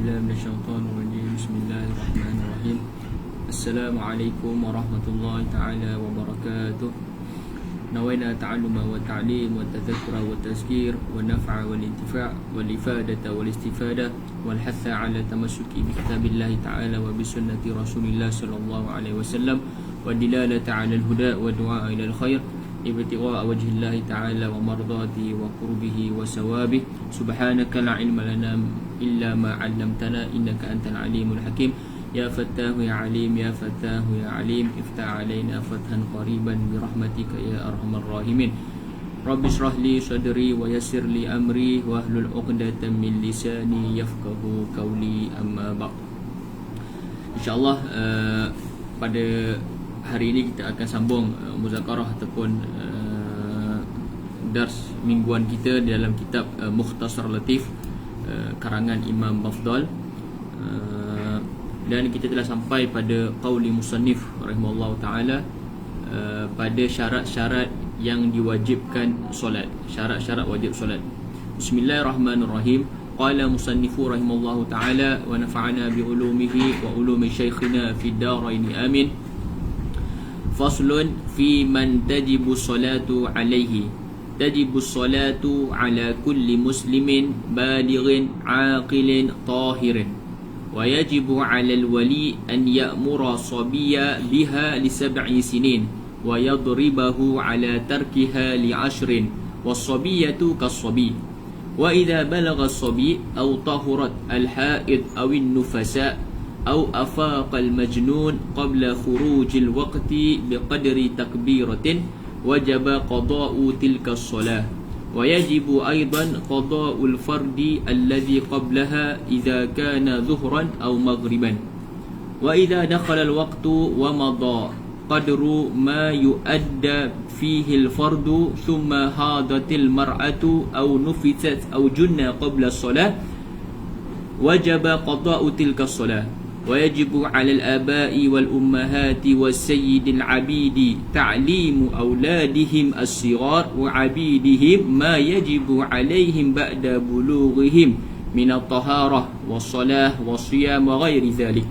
بالله من الشيطان الرجيم بسم الله الرحمن الرحيم السلام عليكم ورحمة الله تعالى وبركاته نوينا التعلم والتعليم والتذكر والتذكير والنفع والانتفاع والإفادة والاستفادة والحث على التمسك بكتاب الله تعالى وبسنة رسول الله صلى الله عليه وسلم والدلالة على الهدى والدعاء إلى الخير ابتغاء وجه الله تعالى ومرضاته وقربه وثوابه سبحانك لا علم لنا إلا ما علمتنا إنك أنت العليم الحكيم يا فتاه يا عليم يا فتاه يا عليم افتح علينا فتحا قريبا برحمتك يا أرحم الراحمين رب اشرح لي صدري ويسر لي أمري واحلل عقدة من لساني يفقه قولي أما بعد. InsyaAllah pada hari ini kita akan sambung muzakarah ataupun dars mingguan kita dalam kitab Mukhtasar Latif karangan Imam Mafdal, dan kita telah sampai pada qauli musannif rahimahullah taala pada syarat-syarat yang diwajibkan solat, syarat-syarat wajib solat. Bismillahirrahmanirrahim. Qala musannifu rahimahullah taala wa nafa'ana bi ulumihi wa ulumi syekhina fid darain amin. Faslun fi man tajibu salatu alaihi. Tajibu salatu ala kulli muslimin balighin aqilin tahirin. Wa yajibu ala al-wali an ya'mura sabiyya biha li 7 sinin wa yadribahu ala tarkiha li 10 was-sabiyyatu kas-sabi. Wa idza balagha as-sabi aw tahurat al-ha'id aw an-nufasa أو أفاق المجنون قبل خروج الوقت بقدر تكبيرة وجب قضاء تلك الصلاة ويجب أيضا قضاء الفرد الذي قبلها إذا كان ظهرا أو مغربا وإذا دخل الوقت ومضى قدر ما يؤدى فيه الفرد ثم هاضت المرأة أو نفست أو جن قبل الصلاة وجب قضاء تلك الصلاة ويجب على الآباء والأمهات والسيد العبيد تعليم أولادهم الصغار وعبيدهم ما يجب عليهم بعد بلوغهم من الطهارة والصلاة والصيام وغير ذلك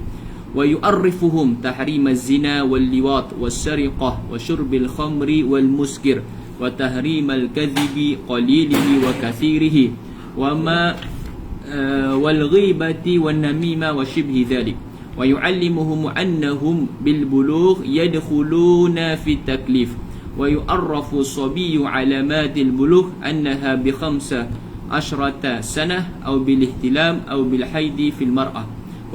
ويعرفهم تحريم الزنا واللواط والسرقة وشرب الخمر والمسكر وتحريم الكذب قليله وكثيره وما والغيبة والنميمة وشبه ذلك ويعلمهم أنهم بالبلوغ يدخلون في التكليف ويعرف الصبي علامات البلوغ أنها ب15 سنة أو بالاحتلام أو بالحيض في المرأة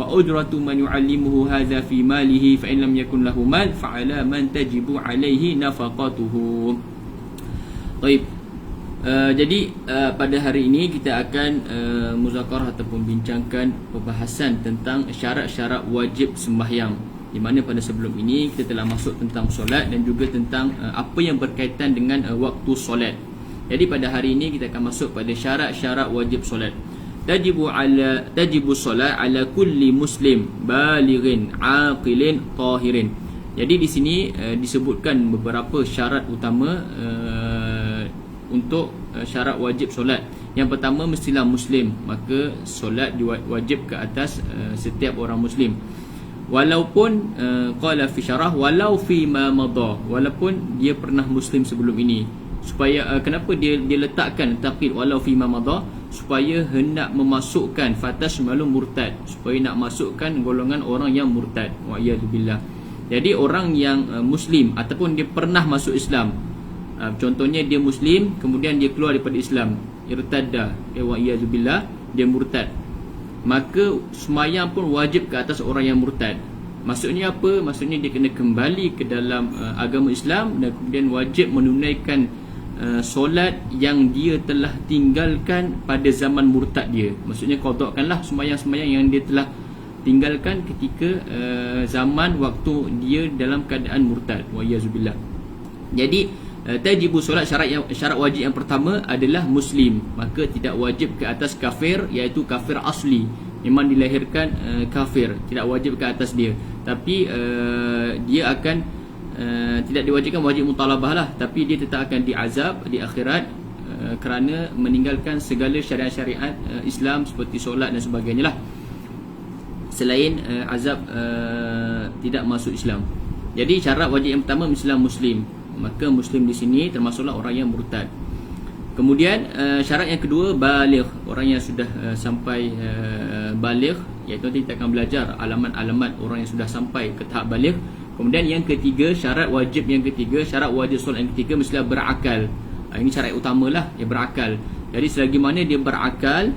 وأجرة من يعلمه هذا في ماله فإن لم يكن له مال فعلى من تجب عليه نفقته. طيب. Jadi pada hari ini kita akan muzakarah ataupun bincangkan pembahasan tentang syarat-syarat wajib sembahyang, di mana pada sebelum ini kita telah masuk tentang solat dan juga tentang apa yang berkaitan dengan waktu solat. Jadi pada hari ini kita akan masuk pada syarat-syarat wajib solat. Tajibu solat ala kulli muslim balighin aqilin tahirin. Jadi di sini disebutkan beberapa syarat utama untuk syarat wajib solat. Yang pertama, mestilah muslim, maka solat wajib ke atas setiap orang muslim. Walaupun qala fi syarah walau fi ma madha, walaupun dia pernah muslim sebelum ini. Supaya kenapa dia letakkan taqid walau fi ma madha? Supaya hendak memasukkan fatas malum murtad, supaya nak masukkan golongan orang yang murtad. Wa iyadzubillah. Jadi orang yang muslim ataupun dia pernah masuk Islam, contohnya dia muslim kemudian dia keluar daripada Islam, irtadda, wa iyazubillah, dia murtad, maka semayang pun wajib ke atas orang yang murtad. Maksudnya apa? Maksudnya dia kena kembali ke dalam agama Islam dan kemudian wajib menunaikan solat yang dia telah tinggalkan pada zaman murtad dia. Maksudnya qadakkanlah semayang-semayang yang dia telah tinggalkan ketika zaman waktu dia dalam keadaan murtad, wa iyazubillah. Jadi tajibu solat, syarat wajib yang pertama adalah muslim, maka tidak wajib ke atas kafir, iaitu kafir asli, memang dilahirkan kafir, tidak wajib ke atas dia. Tapi dia akan tidak diwajibkan wajib mutalabah lah, tapi dia tetap akan diazab di akhirat kerana meninggalkan segala syariat-syariat Islam seperti solat dan sebagainya lah. selain azab tidak masuk Islam. Jadi syarat wajib yang pertama mestilah Muslim. Maka Muslim di sini termasuklah orang yang murtad. Kemudian syarat yang kedua baligh, orang yang sudah sampai baligh, iaitu nanti kita akan belajar alamat-alamat orang yang sudah sampai ke tahap baligh. Kemudian yang ketiga, syarat wajib yang ketiga, syarat wajib solat yang ketiga mestilah berakal. Ini syarat utamalah, yang berakal. Jadi selagi mana dia berakal,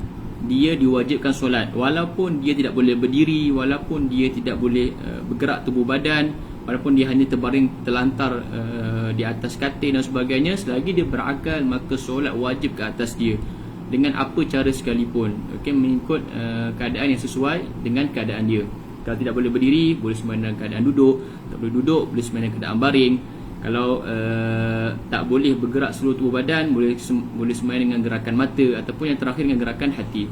dia diwajibkan solat, walaupun dia tidak boleh berdiri, walaupun dia tidak boleh bergerak tubuh badan, walaupun dia hanya terbaring terlantar di atas katil dan sebagainya. Selagi dia berakal, maka solat wajib ke atas dia dengan apa cara sekalipun, mengikut keadaan yang sesuai dengan keadaan dia. Kalau tidak boleh berdiri, boleh sembahyang dalam keadaan duduk. Tak boleh duduk, boleh sembahyang dalam keadaan baring. Kalau tak boleh bergerak seluruh tubuh badan, boleh sembahyang dengan gerakan mata, ataupun yang terakhir dengan gerakan hati.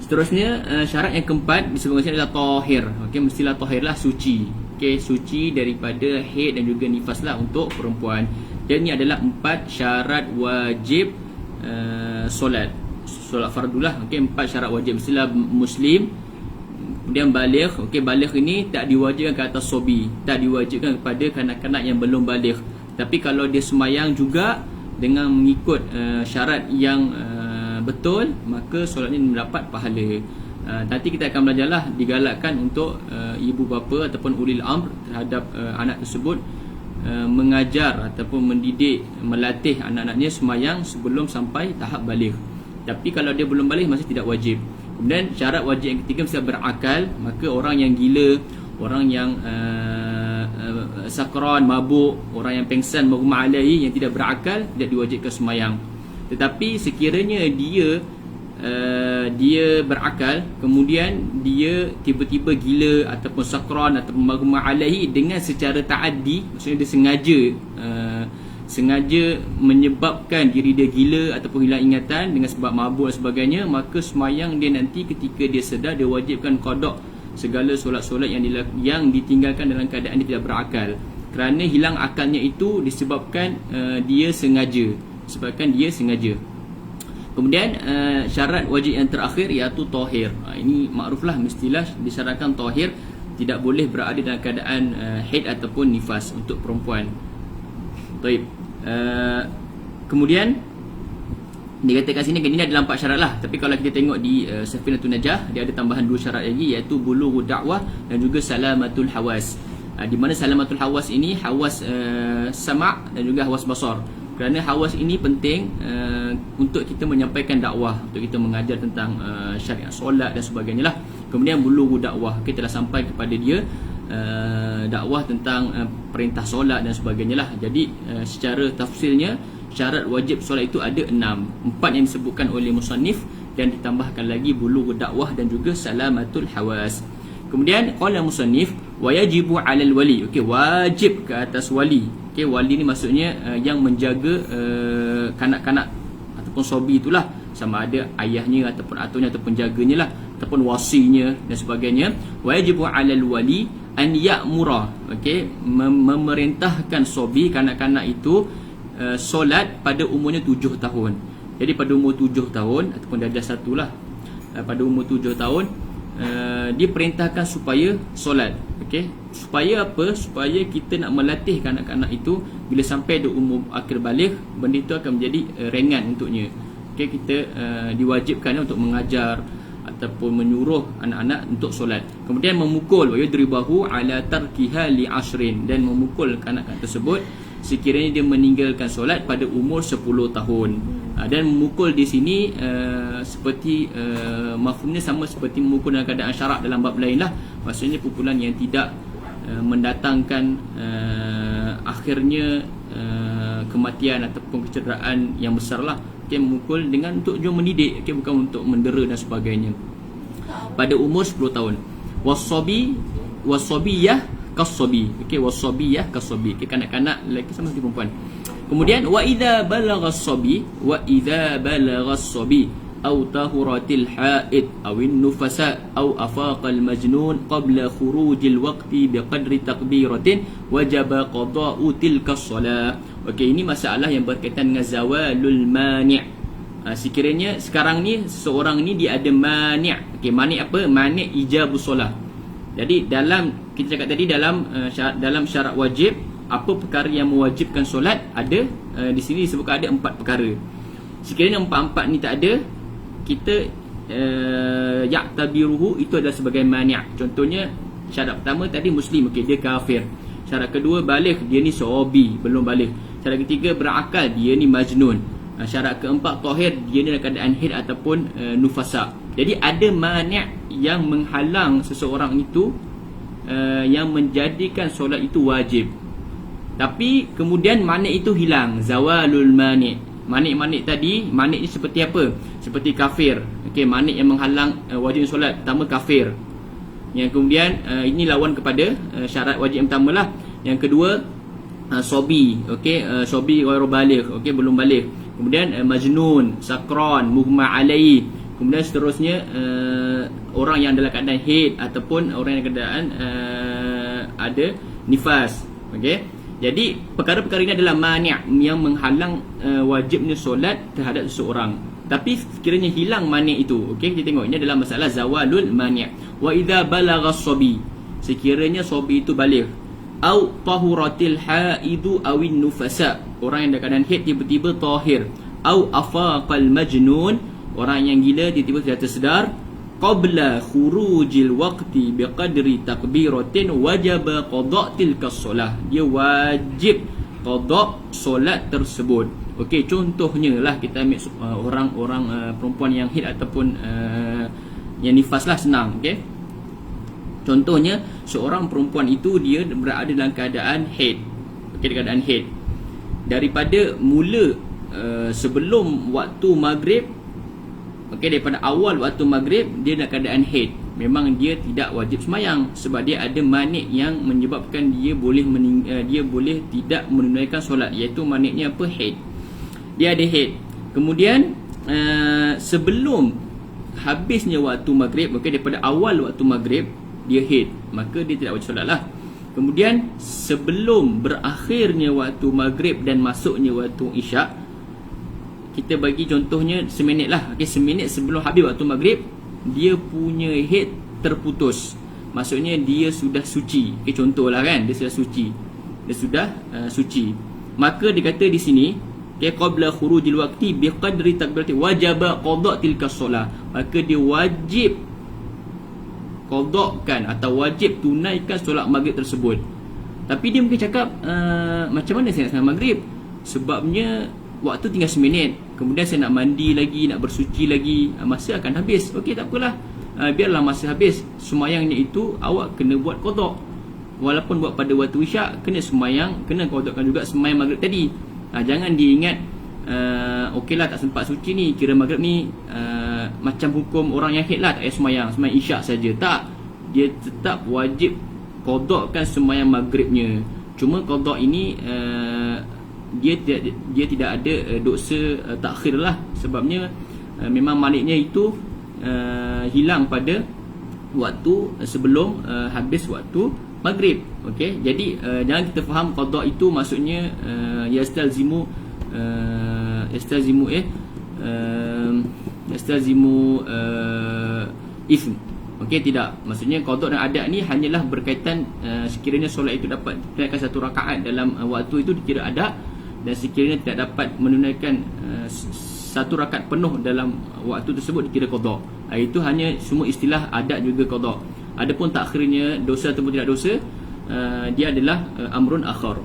Seterusnya, syarat yang keempat disebutkan adalah tahir. Mestilah tahirlah suci. Suci daripada haid dan juga nifas lah untuk perempuan. Dan ini adalah 4 syarat wajib solat fardulah. 4 syarat wajib. Mestilah Muslim, kemudian baligh. Baligh ini tak diwajibkan ke atas sobi, tak diwajibkan kepada kanak-kanak yang belum baligh. Tapi kalau dia semayang juga dengan mengikut syarat yang betul, maka solat ini mendapat pahala. Nanti kita akan belajarlah, digalakkan untuk ibu bapa ataupun ulil amr terhadap anak tersebut mengajar ataupun mendidik, melatih anak-anaknya semayang sebelum sampai tahap baligh. Tapi kalau dia belum baligh masih tidak wajib. Kemudian syarat wajib yang ketiga mesti berakal. Maka orang yang gila, orang yang sakran, mabuk, orang yang pengsan, maghum alaihi, yang tidak berakal, tidak diwajibkan semayang. Tetapi sekiranya dia berakal, kemudian dia tiba-tiba gila ataupun sakran ataupun maghum alaihi dengan secara ta'addi, maksudnya dia sengaja menyebabkan diri dia gila ataupun hilang ingatan dengan sebab mabuk dan sebagainya, maka semayang dia nanti ketika dia sedar, dia wajibkan qada segala solat-solat yang ditinggalkan dalam keadaan dia tidak berakal. Kerana hilang akalnya itu disebabkan dia sengaja. Kemudian syarat wajib yang terakhir iaitu tahir. Ini makruflah, mestilah disyaratkan tahir, tidak boleh berada dalam keadaan haid ataupun nifas untuk perempuan. Baik. Kemudian dikatakan sini ini adalah 4 syarat lah. Tapi kalau kita tengok di Safinatun Najah, dia ada tambahan 2 syarat lagi, iaitu bulughud da'wah dan juga salamatul hawas. Di mana salamatul hawas ini hawas sama' dan juga hawas basar. Kerana hawas ini penting untuk kita menyampaikan dakwah, untuk kita mengajar tentang syariat solat dan sebagainya lah. Kemudian bulughud da'wah, kita telah sampai kepada dia dakwah tentang perintah solat dan sebagainya lah. Jadi secara tafsirnya, syarat wajib solat itu ada 6. 4 yang disebutkan oleh musannif dan ditambahkan lagi bulughud da'wah dan juga salamatul hawas. Kemudian qala musannif wa yajibu 'alal wali. Wajib ke atas wali. Wali ni maksudnya yang menjaga kanak-kanak ataupun sobi itulah, sama ada ayahnya ataupun atunya ataupun jaganya lah, ataupun wasinya dan sebagainya. Wa yajibu 'alal wali an ya'mura, memerintahkan sobi, kanak-kanak itu solat pada umurnya 7 tahun. Jadi pada umur 7 tahun ataupun darjah 1 lah, pada umur 7 tahun diperintahkan supaya solat. Supaya apa? Supaya kita nak melatih kanak-kanak itu bila sampai di umur akhir baligh, benda itu akan menjadi ringan untuknya. Kita diwajibkan untuk mengajar ataupun menyuruh anak-anak untuk solat. Kemudian memukul, wa yadribahu ala tarkiha li 10, dan memukul kanak-kanak tersebut sekiranya dia meninggalkan solat pada umur 10 tahun. Dan memukul di sini seperti mafhumnya sama seperti memukul dalam keadaan syarak dalam bab lain lah. Maksudnya pukulan yang tidak mendatangkan akhirnya kematian ataupun kecederaan yang besar lah. Memukul dengan untuk jom mendidik, bukan untuk mendera dan sebagainya. Pada umur 10 tahun. Wasabiyah kasabi. Wasabiyah kasabi. Kanak-kanak lelaki sama seperti perempuan. Kemudian wa idza balagha as-sabi aw tahuratil haid aw an-nufasa aw afaqa al-majnun qabla khurujil waqti biqadri takbiratin wajaba qada'u tilka as-salah. Ini masalah yang berkaitan dengan zawalul mani'. Sekiranya sekarang ni seseorang ni dia ada mani'. Okey, mani' apa? Mani' ijabus solat. Jadi dalam kita cakap tadi dalam syarat wajib, apa perkara yang mewajibkan solat? Ada di sini disebutkan ada 4 perkara. Sekiranya 4 ni tak ada, kita ya'tabiruhu itu adalah sebagai mani'. Contohnya syarat pertama tadi muslim, okey, dia kafir. Syarat kedua baligh, dia ni sahabi, belum baligh. Syarat ketiga berakal, dia ni majnun. Syarat keempat tahir, dia ni dalam keadaan haid ataupun nufasa. Jadi ada mani' yang menghalang seseorang itu, yang menjadikan solat itu wajib. Tapi kemudian mani' itu hilang, zawalul mani'. Mani' tadi, mani' ni seperti apa? Seperti kafir. Okey, mani' yang menghalang wajib solat. Pertama kafir. Yang kemudian ini lawan kepada syarat wajib yang pertama lah. Yang kedua sobi, okey, sobi ghairu baligh, okey, belum baligh. Kemudian majnun, sakran, mughma alaihi. Kemudian seterusnya orang yang dalam keadaan haid ataupun orang yang dalam keadaan ada nifas. Okey. Jadi perkara-perkara ini adalah mani' yang menghalang wajibnya solat terhadap seseorang. Tapi sekiranya hilang mani' itu, okey, kita tengok ini adalah masalah zawalul mani'. Wa idza balagha as-sabi, sekiranya sabi itu baligh, au tahuratil haidu awin nufasa, orang yang dalam keadaan haid tiba-tiba tahir, au afaqal majnun, orang yang gila tiba-tiba sudah tersedar, qabla khurujil waqti biqadri takbiratin wajaba qada' tilka solah, dia wajib qada' solat tersebut. Okey, contohnya lah kita ambil orang-orang perempuan yang haid ataupun yang nifas lah, senang. Okey, contohnya seorang perempuan itu dia berada dalam keadaan haid. Okey, keadaan haid daripada mula sebelum waktu maghrib. Okey, daripada awal waktu maghrib dia dalam keadaan haid. Memang dia tidak wajib semayang sebab dia ada mani' yang menyebabkan dia boleh tidak menunaikan solat, iaitu mani'nya apa? Haid. Dia ada haid. Kemudian sebelum habisnya waktu maghrib, okey, daripada awal waktu maghrib dia haid, maka dia tidak wajib solat lah. Kemudian sebelum berakhirnya waktu maghrib dan masuknya waktu isyak, kita bagi contohnya seminit lah. Okey, seminit sebelum habis waktu maghrib dia punya haid terputus, maksudnya dia sudah suci. Okey, contohlah kan, dia sudah suci. Dia sudah suci. Maka dia kata di sini, okey, qabla khurujil waqti biqadri takbirati wajaba qada' tilka solah, maka dia wajib qada'kan atau wajib tunaikan solat maghrib tersebut. Tapi dia mungkin cakap, macam mana saya nak sembahyang maghrib? Sebabnya waktu tinggal seminit, kemudian saya nak mandi lagi, nak bersuci lagi, masa akan habis. Okey, tak apalah, biarlah masa habis. Sembayangnya itu awak kena buat qada'. Walaupun buat pada waktu isyak, kena sembayang, kena qada'kan juga sembayang maghrib tadi. Jangan dia ingat okeylah tak sempat suci ni, kira maghrib ni macam hukum orang yang haid lah, tak payah sembayang isyak saja. Tak, dia tetap wajib qada'kan sembayang maghribnya. Cuma qada' ini dia tidak ada dosa takhir lah, sebabnya memang maliknya itu hilang pada waktu sebelum habis waktu maghrib. Okey, jadi jangan kita faham qada' itu maksudnya yastalzimu ism. Okey, tidak. Maksudnya qada' dan ada' ni hanyalah berkaitan sekiranya solat itu dapat tunaikan satu rakaat dalam waktu itu dikira ada', dan sekiranya tidak dapat menunaikan satu rakaat penuh dalam waktu tersebut dikira qada'. Itu hanya semua istilah ada' juga qada'. Adapun takhirnya dosa ataupun tidak dosa, dia adalah amrun akhar.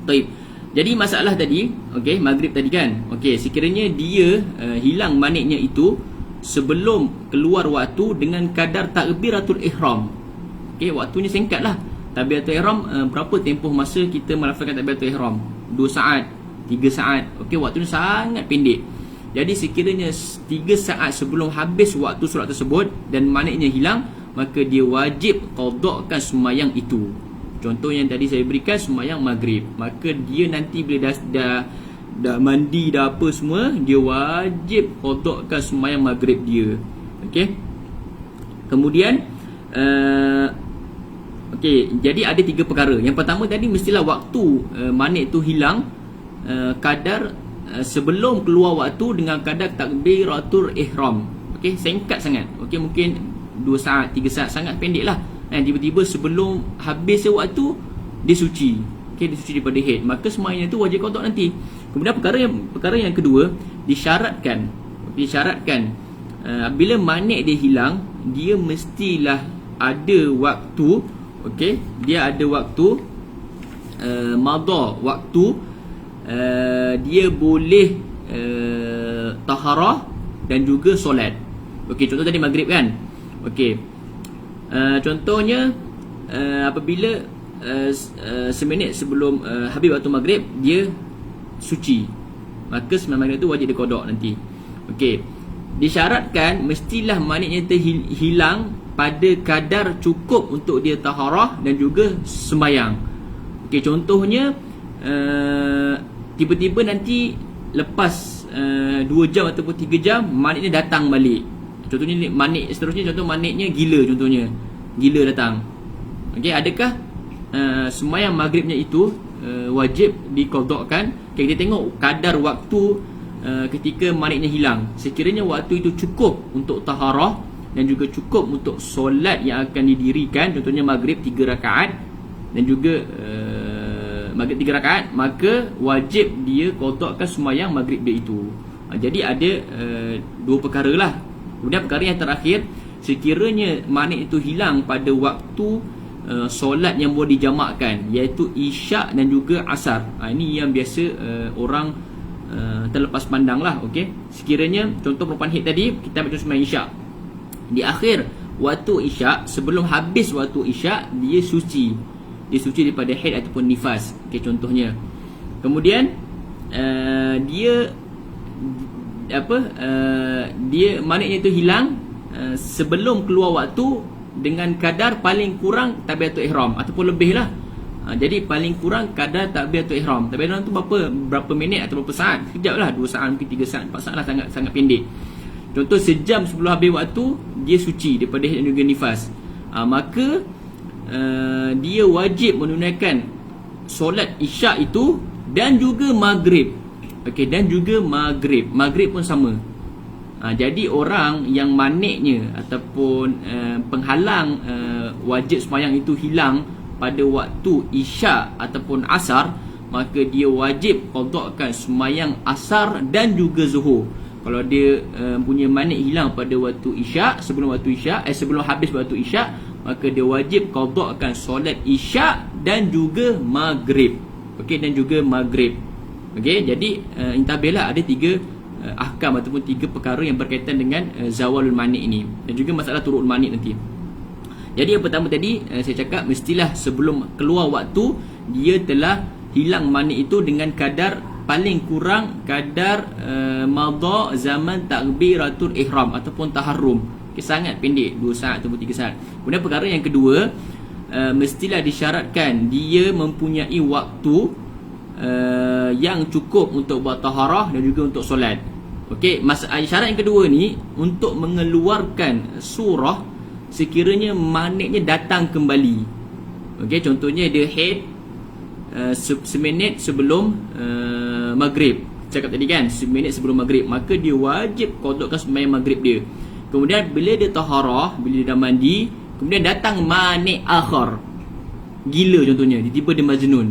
Baik. Jadi masalah tadi, okey, maghrib tadi kan. Okey, sekiranya dia hilang maniknya itu sebelum keluar waktu dengan kadar takbiratul ihram. Okey, waktunya singkatlah. Takbiratul ihram, berapa tempoh masa kita melafazkan takbiratul ihram? 2 saat, 3 saat. Okey, waktunya sangat pendek. Jadi sekiranya 3 saat sebelum habis waktu solat tersebut dan maniknya hilang, maka dia wajib qada'kan sembahyang itu. Contoh yang tadi saya berikan, sembahyang maghrib. Maka dia nanti bila dah mandi, dah apa semua, dia wajib qada'kan sembahyang maghrib dia. Okey. Kemudian okey, jadi ada 3 perkara. Yang pertama tadi mestilah waktu manik tu hilang kadar sebelum keluar waktu dengan kadar takbiratul ihram. Okey, singkat sangat. Okey, mungkin 2 saat, 3 saat, sangat pendek lah. Tiba-tiba sebelum habis waktu dia suci. Okey, dia suci daripada haid. Maka semayang tu wajib qada nanti. Kemudian perkara yang kedua, disyaratkan bila manik dia hilang, dia mestilah ada waktu. Okey, dia ada waktu madha, waktu dia boleh taharah dan juga solat. Okey, contoh tadi maghrib kan. Okey, contohnya apabila seminit sebelum habis waktu maghrib dia suci, maka sembahyang maghrib tu wajib diqada nanti. Okey, disyaratkan mestilah maniknya terhilang pada kadar cukup untuk dia taharah dan juga sembahyang. Okey, contohnya tiba-tiba nanti lepas 2 jam ataupun 3 jam maniknya datang balik. Contohnya manik seterusnya, contoh maniknya gila datang. Okey, adakah sembahyang maghribnya itu wajib diqadakkan? Okay, kita tengok kadar waktu ketika maniknya hilang. Sekiranya waktu itu cukup untuk taharah dan juga cukup untuk solat yang akan didirikan, contohnya maghrib 3 rakaat dan juga maghrib 3 rakaat, maka wajib dia qadakkan sembahyang maghrib dia itu. Jadi ada 2 perkara lah. Kemudian perkara yang terakhir, sekiranya manik itu hilang pada waktu solat yang boleh dijamakkan, iaitu isyak dan juga asar. Ini yang biasa orang terlepas pandang lah. Okay? Sekiranya contoh perempuan haid tadi, kita ambil sembahyang isyak, di akhir waktu isyak, sebelum habis waktu isyak, dia suci daripada haid ataupun nifas. Okay, contohnya. Kemudian dia maniknya itu hilang sebelum keluar waktu dengan kadar paling kurang takbiratul ihram ataupun lebih lah. Jadi paling kurang kadar takbiratul ihram. Takbiratul ihram tu berapa minit atau berapa saat? Sekejap lah, 2 saat, mungkin 3 saat, 4 saat lah, sangat pendek. Contoh sejam sebelum habis waktu dia suci daripada haid dan juga nifas. Maka dia wajib menunaikan solat isyak itu dan juga maghrib. Okey, dan juga maghrib pun sama. Jadi orang yang maniknya ataupun penghalang wajib sembahyang itu hilang pada waktu isyak ataupun asar, maka dia wajib qadakkan sembahyang asar dan juga zuhur. Kalau dia punya manik hilang pada waktu isyak, sebelum habis waktu isyak, maka dia wajib qadakkan solat isyak dan juga maghrib. Okey, dan juga maghrib. Okey, jadi intabihlah, ada 3 ahkam ataupun 3 perkara yang berkaitan dengan zawalul manik ini, dan juga masalah turun manik nanti. Jadi yang pertama tadi saya cakap, mestilah sebelum keluar waktu dia telah hilang manik itu dengan kadar paling kurang kadar madha zaman takbiratul ihram ataupun taharrum. Okay, sangat pendek, 2 saat ataupun 3 saat. Kemudian perkara yang kedua, mestilah disyaratkan dia mempunyai waktu yang cukup untuk buat taharah dan juga untuk solat. Okey, syarat yang kedua ni untuk mengeluarkan surah sekiranya maniknya datang kembali. Okey, contohnya dia haid seminit sebelum maghrib. Cakap tadi kan, seminit sebelum maghrib, maka dia wajib qadakkan sembahyang maghrib dia. Kemudian bila dia taharah, bila dia dah mandi, kemudian datang manik akhar, gila contohnya, tiba-tiba dia majnun.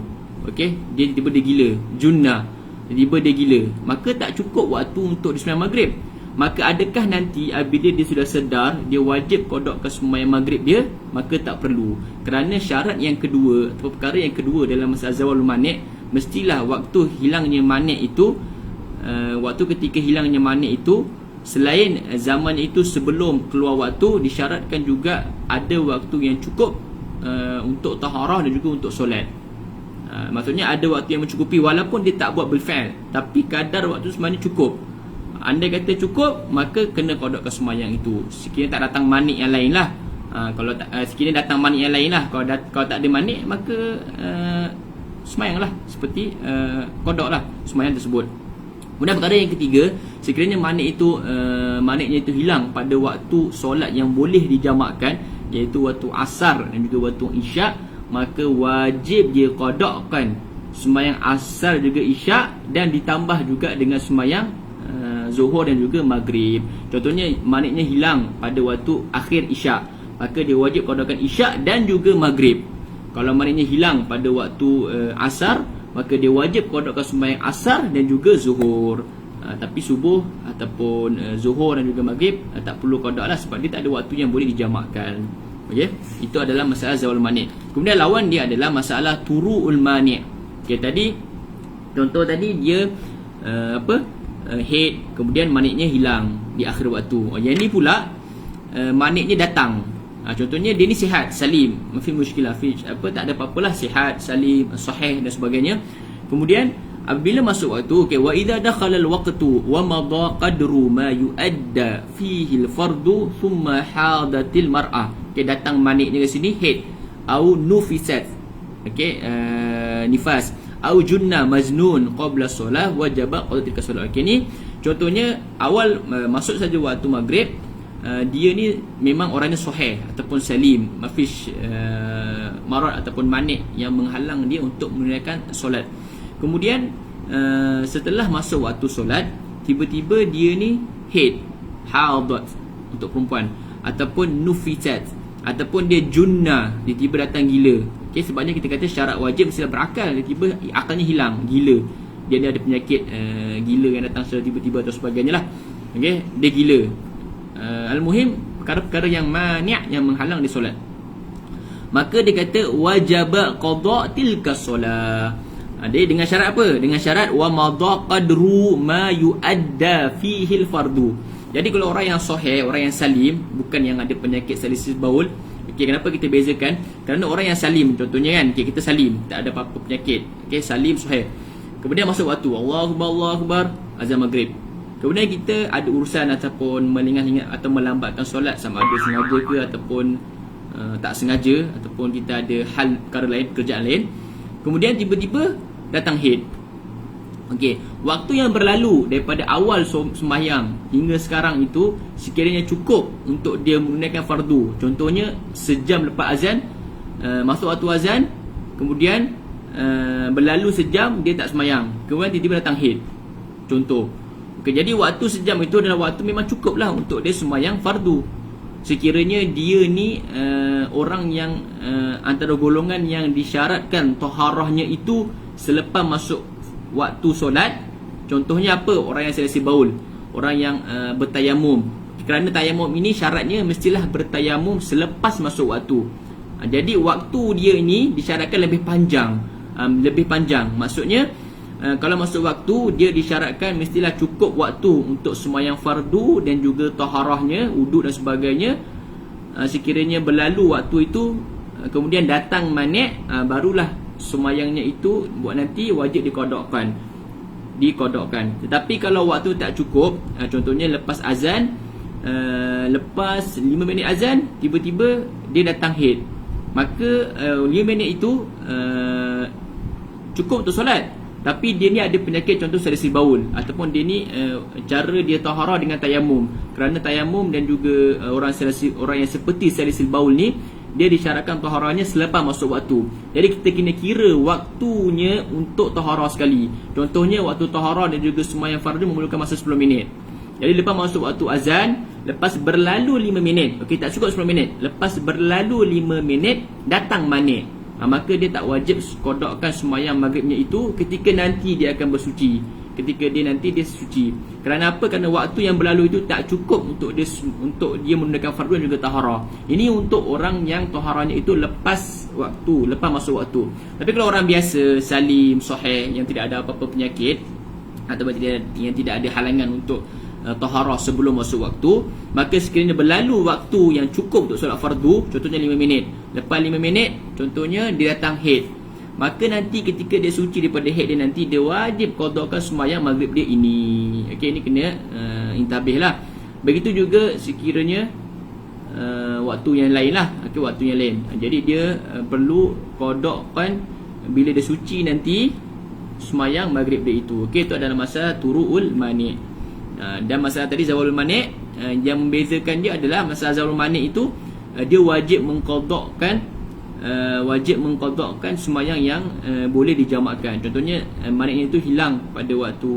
Okey, dia tiba-tiba dia gila, junnah, tiba-tiba dia gila, maka tak cukup waktu untuk sembahyang maghrib. Maka adakah nanti apabila dia sudah sedar dia wajib qadakkan sembahyang maghrib dia? Maka tak perlu, kerana syarat yang kedua atau perkara yang kedua dalam masalah zawalul manik, mestilah waktu hilangnya manik itu, waktu ketika hilangnya manik itu, selain zaman itu sebelum keluar waktu, disyaratkan juga ada waktu yang cukup untuk taharah dan juga untuk solat. Maksudnya ada waktu yang mencukupi, walaupun dia tak buat bilfa'al, tapi kadar waktu sebenarnya cukup. Andai kata cukup, maka kena qadakkan sembahyang itu. Sekiranya tak datang manik yang lain lah. Kalau sekiranya datang manik yang lain lah. Kalau tak ada manik, maka sembahyang lah, seperti qada lah sembahyang tersebut. Kemudian perkara yang ketiga, sekiranya maniknya itu hilang pada waktu solat yang boleh dijamakkan, iaitu waktu asar dan juga waktu isyak, maka wajib dia qadakkan sembahyang asar juga isyak, dan ditambah juga dengan sembahyang zuhur dan juga maghrib. Contohnya maniknya hilang pada waktu akhir isyak, maka dia wajib qadakan isyak dan juga maghrib. Kalau maniknya hilang pada waktu asar, maka dia wajib qadakan sembahyang asar dan juga zuhur. Tapi subuh ataupun zuhur dan juga maghrib tak perlu qada lah, sebab dia tak ada waktu yang boleh dijamakkan. Okey, itu adalah masalah zawal mani'. Kemudian lawan dia adalah masalah turu'ul mani'. Okey, tadi contoh tadi dia head, kemudian maniknya hilang di akhir waktu. Yang ni pula maniknya datang. Contohnya dia ni sihat, salim, mafi muskilah, tak ada apa-apalah, sihat, salim, sahih dan sebagainya. Kemudian apabila masuk waktu, okey, wa idza dakhala al-waqtu wa madha qadru ma yuadda fihi al-fardu thumma hadatil mar'ah. Okey, datang maniknya ke sini head, au nufisat, okey, nifas, au junna majnun qabla solah wajaba qada tilka solah. Okey, ni contohnya awal masuk saja waktu maghrib, dia ni memang orangnya sahih ataupun salim, mafish marad ataupun manik yang menghalang dia untuk menunaikan solat. Kemudian setelah masuk waktu solat, tiba-tiba dia ni haid, haudat untuk perempuan, ataupun nufisat, ataupun dia junna, dia tiba datang gila. Okey, sebabnya kita kata syarat wajib mesti berakal. Dia tiba akalnya hilang, gila. Dia ni ada penyakit gila yang datang secara tiba-tiba atau sebagainya lah. Okey, dia gila. Al-muhim perkara-perkara yang mani', yang menghalang dia solat, maka dia kata wajaba qada tilka solah. Dia dengan syarat apa? Dengan syarat wa madha qadru ma yuadda fihi al-fardu. Jadi kalau orang yang sahih, orang yang salim, bukan yang ada penyakit salisil baul. Okey, kenapa kita bezakan? Kerana orang yang salim, contohnya kan, okay, kita salim, tak ada apa-apa penyakit. Okey, salim sahih. Kemudian masuk waktu, Allahu Akbar, azan maghrib. Kemudian kita ada urusan ataupun melingat-lingat atau melambatkan solat, sama ada sengaja ke ataupun tak sengaja, ataupun kita ada hal perkara lain, kerjaan lain. Kemudian tiba-tiba datang haid. Okey, waktu yang berlalu daripada awal sembahyang hingga sekarang itu sekiranya cukup untuk dia menunaikan fardu. Contohnya sejam lepas azan, masuk waktu azan, kemudian berlalu sejam dia tak sembahyang, kemudian tiba-tiba datang haid. Contoh. Okey, jadi waktu sejam itu adalah waktu memang cukup lah untuk dia sembahyang fardu. Sekiranya dia ni orang yang antara golongan yang disyaratkan taharahnya itu selepas masuk waktu solat. Contohnya apa? Orang yang selesai baul, orang yang bertayamum. Kerana tayamum ini syaratnya mestilah bertayamum selepas masuk waktu. Jadi waktu dia ini disyaratkan lebih panjang. Maksudnya kalau masuk waktu, dia disyaratkan mestilah cukup waktu untuk sembahyang fardu dan juga taharahnya, wuduk dan sebagainya. Sekiranya berlalu waktu itu, kemudian datang manik, barulah sembahyangnya itu buat nanti wajib dikodokkan. Tetapi kalau waktu tak cukup, contohnya lepas azan, lepas 5 minit azan, tiba-tiba dia datang haid, maka 5 minit itu cukup untuk solat. Tapi dia ni ada penyakit, contoh salisil baul, ataupun dia ni cara dia taharah dengan tayamum. Kerana tayamum dan juga orang yang seperti salisil baul ni, dia disyaratkan taharahnya selepas masuk waktu. Jadi kita kena kira waktunya untuk taharah sekali. Contohnya waktu taharah dan juga sembahyang fardu memerlukan masa 10 minit. Jadi lepas masuk waktu azan, lepas berlalu 5 minit, okey, tak cukup 10 minit, lepas berlalu 5 minit datang manik, maka dia tak wajib kodokkan sembahyang maghribnya itu ketika nanti dia akan bersuci. Ketika dia nanti dia suci. Kerana apa? Kerana waktu yang berlalu itu tak cukup untuk dia menunaikan fardu dan juga taharah. Ini untuk orang yang taharahnya itu lepas waktu, lepas masuk waktu. Tapi kalau orang biasa, salim, sahih, yang tidak ada apa-apa penyakit, atau yang tidak ada halangan untuk taharah sebelum masuk waktu, maka sekiranya berlalu waktu yang cukup untuk solat fardu, contohnya 5 minit, lepas 5 minit contohnya dia datang haid, maka nanti ketika dia suci daripada haid dia, nanti dia wajib qadakan sembahyang maghrib dia ini. Okey, ini kena intabih lah. Begitu juga sekiranya waktu yang lain lah, okey, waktu yang lain, jadi dia perlu qadakan bila dia suci nanti sembahyang maghrib dia itu. Okey, itu adalah masalah turu'ul mani'. Dan masalah tadi zawalul mani', yang membezakan dia adalah masalah zawalul mani' itu dia wajib mengqadakkan wajib mengqadakkan sembahyang yang boleh dijamakkan. Contohnya maknanya itu hilang pada waktu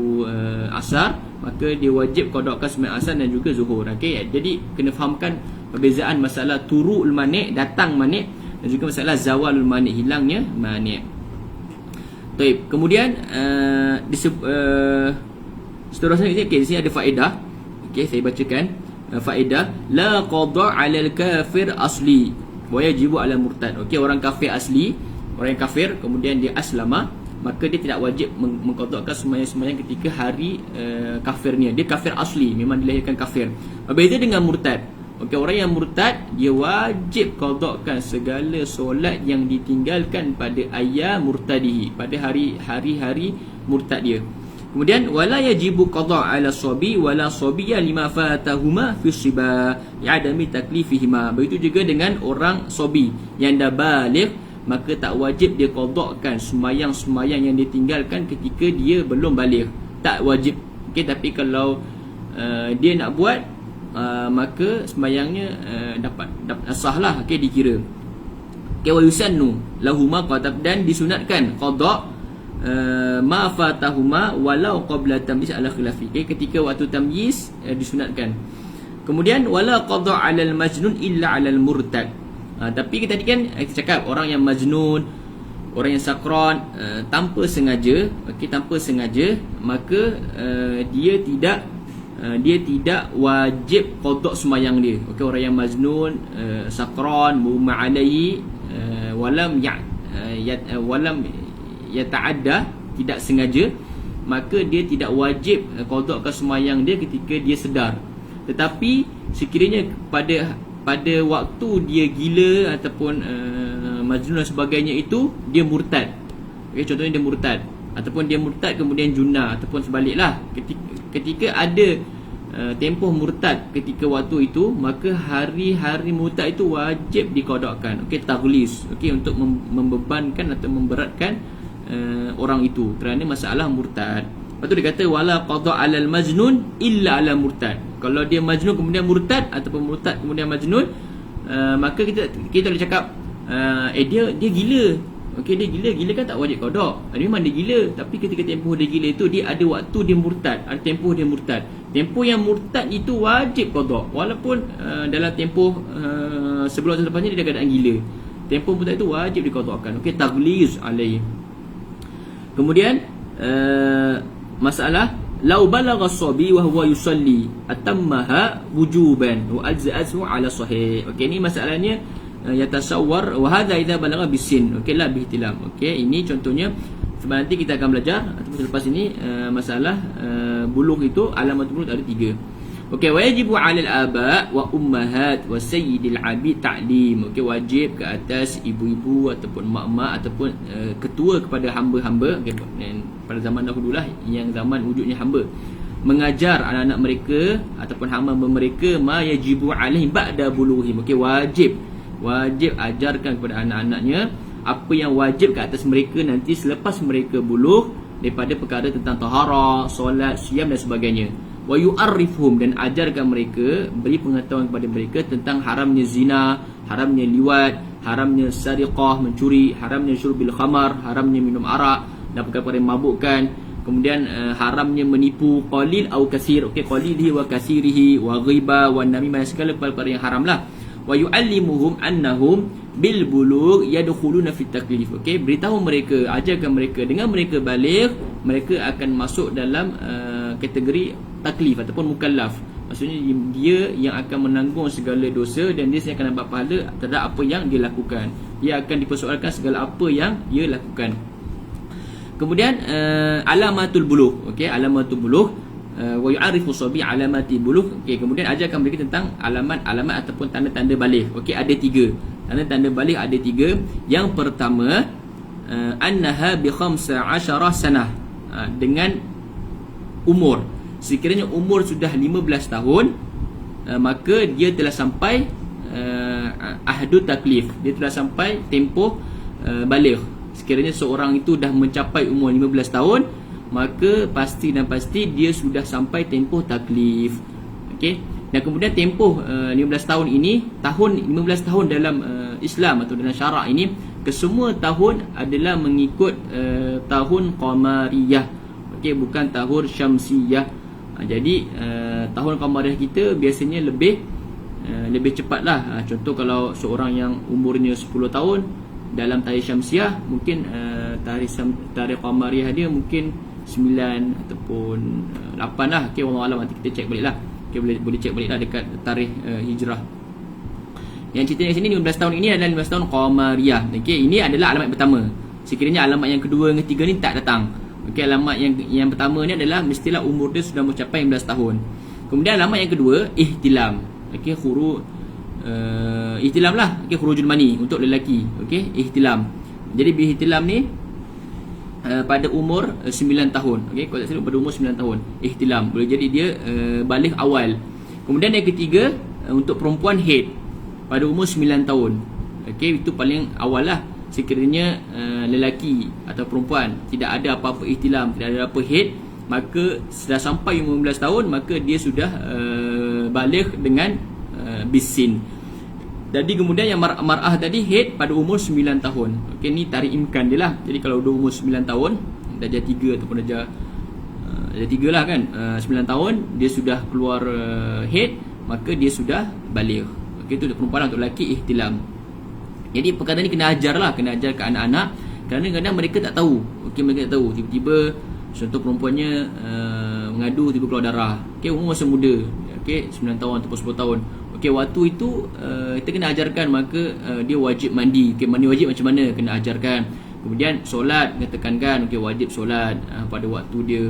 asar, maka dia wajib qadakkan sembahyang asar dan juga zuhur. Okey, jadi kena fahamkan perbezaan masalah turu'ul mani', datang mani', dan juga masalah zawalul mani', hilangnya mani'. Baik, kemudian seterusnya di sini ada faedah. Okey, saya bacakan faedah. La qada' 'alal kafir asli wa yajibu 'alal murtad. Okey, orang kafir asli, orang yang kafir kemudian dia aslama, maka dia tidak wajib mengqadakkan sembahyang-sembahyang ketika hari kafirnya. Dia kafir asli, memang dilahirkan kafir. Berbeza dengan murtad. Okey, orang yang murtad dia wajib qadakkan segala solat yang ditinggalkan pada ayyam murtadihi, pada hari-hari murtad dia. Kemudian wala yajibu qada' 'ala sabi wala sabiyya lima fatahuma fi siba ya'dami taklifihima. Begitu juga dengan orang sabi yang dah baligh, maka tak wajib dia qadakkan sembahyang-sembahyang yang ditinggalkan ketika dia belum baligh. Tak wajib. Okey, tapi kalau dia nak buat, maka sembahyangnya dapat sahlah. Okey, dikira. Okey, wa yusannu lahuma qatab, dan disunatkan qada' ma fatahuma walau qabla tamyiz ala khilafi. Okay, ketika waktu tamyiz disunatkan. Kemudian wala qada' 'alal majnun illa 'alal murtad. Tapi kita tadi kan kita cakap orang yang majnun, orang yang sakran tanpa sengaja, tanpa sengaja, maka dia tidak wajib qada' sembahyang dia. Okey, orang yang majnun, sakran, mughma alaihi, walam yata'adda, tidak sengaja, maka dia tidak wajib qadakkan sembahyang dia ketika dia sedar. Tetapi sekiranya pada waktu dia gila ataupun majnun dan sebagainya, itu dia murtad. Okey, contohnya dia murtad, ataupun dia murtad kemudian junah, ataupun sebaliklah. Ketika ada tempoh murtad ketika waktu itu, maka hari-hari murtad itu wajib diqadakkan. Okey, taghliz. Okey, untuk membebankan atau memberatkan orang itu kerana masalah murtad. Lepas tu dia kata wala qada' 'alal majnun illa 'alal murtad. Kalau dia majnun kemudian murtad, ataupun murtad kemudian majnun, maka kita boleh cakap dia gila. Okey, dia gila kan tak wajib qada'. Memang dia gila, tapi ketika tempoh dia gila itu, dia ada waktu dia murtad, ada tempoh dia murtad. Tempoh yang murtad itu wajib qada', walaupun dalam tempoh sebelum atau selepasnya dia keadaan gila. Tempoh murtad itu wajib diqada'kan. Okey, taghliz alaihi. Kemudian masalah lau balagha as-sabi wa huwa yusalli atammaha wujuban wa ajza'atu 'ala sahih. Okey, ini masalahnya yatasawwar wa hadha idza balagha bisin. Okey, la bihtilam. Okey, ini contohnya. Sebab nanti kita akan belajar ataupun selepas ini masalah bulugh itu, alamat bulugh ada 3. Okey, wajibu 'alal aba wa ummahat wa sayyidil abid ta'lim. Okey, wajib ke atas ibu-ibu ataupun mak-mak ataupun ketua kepada hamba-hamba. Okey, pada zaman dahululah yang zaman wujudnya hamba, mengajar anak-anak mereka ataupun hamba mereka ma yajibu 'alaihim ba'da bulughihim. Okey, wajib ajarkan kepada anak-anaknya apa yang wajib ke atas mereka nanti selepas mereka bulugh, daripada perkara tentang taharah, solat, siam dan sebagainya. Wa yu'arrifhum, dan ajarkan mereka, beri pengetahuan kepada mereka tentang haramnya zina, haramnya liwat, haramnya sariqah, mencuri, haramnya syurbil khamar, haramnya minum arak dan perkara-perkara yang memabukkan. Kemudian haramnya menipu, qalil atau kasir. Okey, qalilihi wa kasirihi wa ghiba wa namimah, segala perkara yang haramlah. Wa yu'allimuhum annahum bil bulugh yadkhuluna fit taklif. Okey, beritahu mereka, ajarkan mereka, dengan mereka baligh, mereka akan masuk dalam kategori taklif ataupun mukallaf. Maksudnya dia yang akan menanggung segala dosa, dan dia akan dapat pahala terhadap apa yang dia lakukan. Dia akan dipersoalkan segala apa yang dia lakukan. Kemudian alamatul bulugh. Okey, alamatul bulugh wa yu'arifu sabi alamati bulugh. Okey, kemudian ajarkan mereka tentang alamat-alamat ataupun tanda-tanda baligh. Okey, ada 3. Tanda-tanda baligh ada 3. Yang pertama, annaha bi 15 sanah, dengan umur. Sekiranya umur sudah 15 tahun, maka dia telah sampai ahdu taklif, dia telah sampai tempoh baligh. Sekiranya seorang itu dah mencapai umur 15 tahun, maka pasti dia sudah sampai tempoh taklif. Okey. Dan kemudian tempoh 15 tahun ini, 15 tahun dalam Islam atau dalam syarak ini, kesemua tahun adalah mengikut tahun qamariyah, okey, bukan tahun syamsiyah. Jadi tahun qamariyah kita biasanya lebih cepatlah. Contoh kalau seorang yang umurnya 10 tahun dalam tarikh syamsiah, mungkin tarikh qamariyah dia mungkin 9 ataupun 8 lah. Okey, wallahu alam, nanti kita cek baliklah. Okey, boleh cek baliklah dekat tarikh hijrah. Yang cerita di sini 15 tahun ini adalah 15 tahun qamariyah. Okey, ini adalah alamat pertama. Sekiranya alamat yang kedua dan ketiga ni tak datang. Okey, alamat yang pertama ni adalah mestilah umur dia sudah mencapai 15 tahun. Kemudian alamat yang kedua, ihtilam. Okey, ihtilam lah. Okey, khurujul mani untuk lelaki. Okey, ihtilam. Jadi ihtilam ni pada umur 9 tahun. Okey, kalau tak silap pada umur 9 tahun ihtilam. Boleh jadi dia balik awal. Kemudian yang ketiga, untuk perempuan haid pada umur 9 tahun. Okey, itu paling awal lah. Sekiranya lelaki atau perempuan tidak ada apa-apa ihtilam, tidak ada apa haid, maka sudah sampai umur 15 tahun, maka dia sudah balik dengan bisin. Jadi kemudian yang mar'ah tadi haid pada umur 9 tahun. Okey, ni tarik imkan dia lah. Jadi kalau dah umur 9 tahun, darjah 3 ataupun darjah 3 lah kan, 9 tahun dia sudah keluar haid, maka dia sudah balik. Okey, itu untuk perempuan, untuk lelaki ihtilam. Jadi perkara ni kena ajar lah, kena ajar ke anak-anak, kerana kadang mereka tak tahu. Okey, mereka tak tahu. Tiba-tiba contoh perempuannya mengadu, tiba keluar darah. Okey, umur masih muda. Okey, 9 tahun ataupun 10 tahun. Okey, waktu itu kita kena ajarkan, maka dia wajib mandi. Okey, mandi wajib macam mana kena ajarkan. Kemudian solat kena tekankan. Okey, wajib solat pada waktu dia,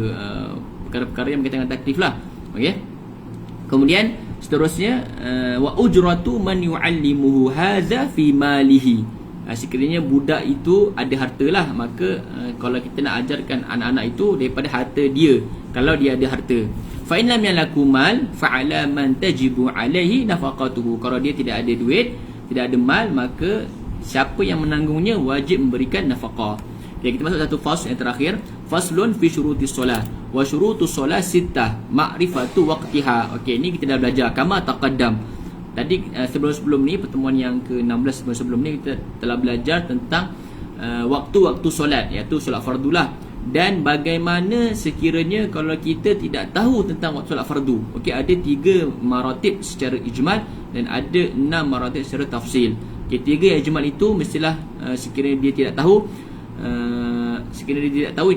perkara-perkara yang berkaitan dengan taklif lah. Okey. Kemudian seterusnya, wa ujratu man yu'allimuhu hadza fi malihi. Sekiranya budak itu ada harta lah, maka kalau kita nak ajarkan anak-anak itu daripada harta dia, kalau dia ada harta. Fa in lam yalaku mal fa ala man tajibu alaihi nafaqatuhu. Kalau dia tidak ada duit, tidak ada mal, maka siapa yang menanggungnya wajib memberikan nafaqah. Jadi kita masuk satu fasl yang terakhir, faslun fi syurutis solat wa syurutus solat sittah ma'rifatu waqtiha. Okey, ni kita dah belajar kama taqaddam. Tadi sebelum ni, pertemuan yang ke-16 sebelum ni, kita telah belajar tentang waktu-waktu solat, iaitu solat fardulah, dan bagaimana sekiranya kalau kita tidak tahu tentang waktu solat fardu. Okey, ada 3 maratib secara ijmal dan ada 6 maratib secara tafsil. Okey, 3 yang ijmal itu mestilah sekiranya dia tidak tahu,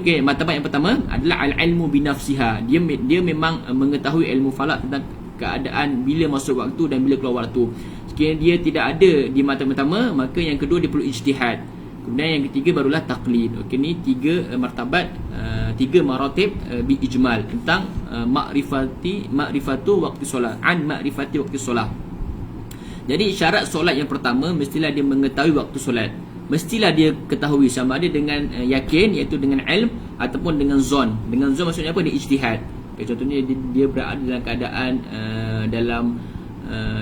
okey, martabat yang pertama adalah al-ilmu binafsiha. Dia memang mengetahui ilmu falak tentang keadaan bila masuk waktu dan bila keluar waktu. Sekiranya dia tidak ada di martabat pertama, maka yang kedua dia perlu ijtihad. Kemudian yang ketiga barulah taklid. Okey, ni 3 martabat, 3 maratib bi ijmal tentang ma'rifatu waqti solat, an ma'rifati waqti solat. Jadi syarat solat yang pertama, mestilah dia mengetahui waktu solat. Mestilah dia ketahui, sama ada dengan yakin, iaitu dengan ilm, ataupun dengan zon. Dengan zon maksudnya apa? Dia ijtihad. Okay, contohnya dia berada dalam keadaan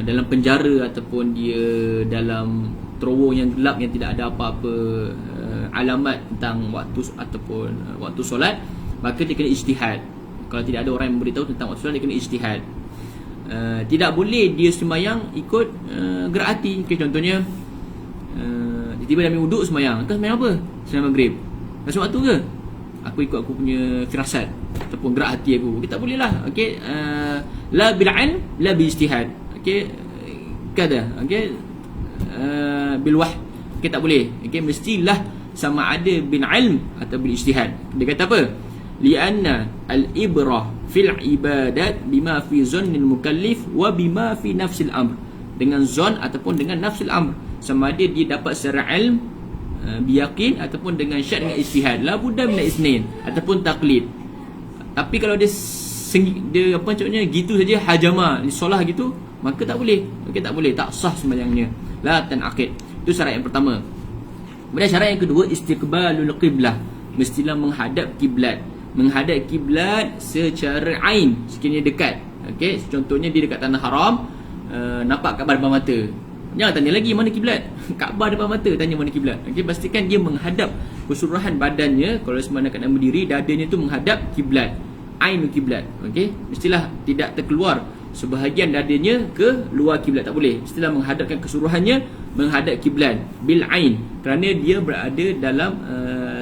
dalam penjara, ataupun dia dalam terowong yang gelap yang tidak ada apa-apa alamat tentang waktu ataupun waktu solat, maka dia kena ijtihad. Kalau tidak ada orang yang memberitahu tentang waktu solat, dia kena ijtihad. Tidak boleh dia sembahyang ikut gerak hati. Okay, contohnya tiba-tiba dah ambil wuduk sembahyang. Kau sembahyang apa? Sembahyang maghrib. Masuk waktu ke? Aku ikut aku punya firasat ataupun gerak hati aku. Kita tak boleh lah. Okey, la bil ilm, la bi ijtihad. Okey, kada. Okey, bil wah. Okey, tak boleh. Okey, mestilah sama ada bil ilm atau bil ijtihad. Dia kata apa? Lianna al-ibrah fil ibadat bima fi zannil mukallif wa bima fi nafsil amr. Dengan zon ataupun dengan nafsil amr. Sama ada dia dapat secara ilm, biyakin, ataupun dengan syarat dengan ijtihad. La budda min isnin, ataupun taklid. Tapi kalau dia apa macamnya gitu saja hajama solah gitu, maka tak boleh. Okey, tak boleh, tak sah sembahyangnya. La tanaqid. Itu syarat yang pertama. Kemudian syarat yang kedua, istiqbalul qiblah. Mestilah menghadap kiblat. Menghadap kiblat secara ain, sekiranya dekat. Okey, contohnya dia dekat tanah haram, nampak Kaabah depan mata. Jangan tanya lagi mana kiblat. Kaabah depan mata, tanya mana kiblat. Okey, pastikan dia menghadap keseluruhan badannya. Kalau semana berdiri, dadanya tu menghadap kiblat, ainul kiblat. Okey, mestilah tidak terkeluar sebahagian dadanya ke luar kiblat, tak boleh. Mestilah menghadapkan keseluruhannya menghadap kiblat bil ain, kerana dia berada dalam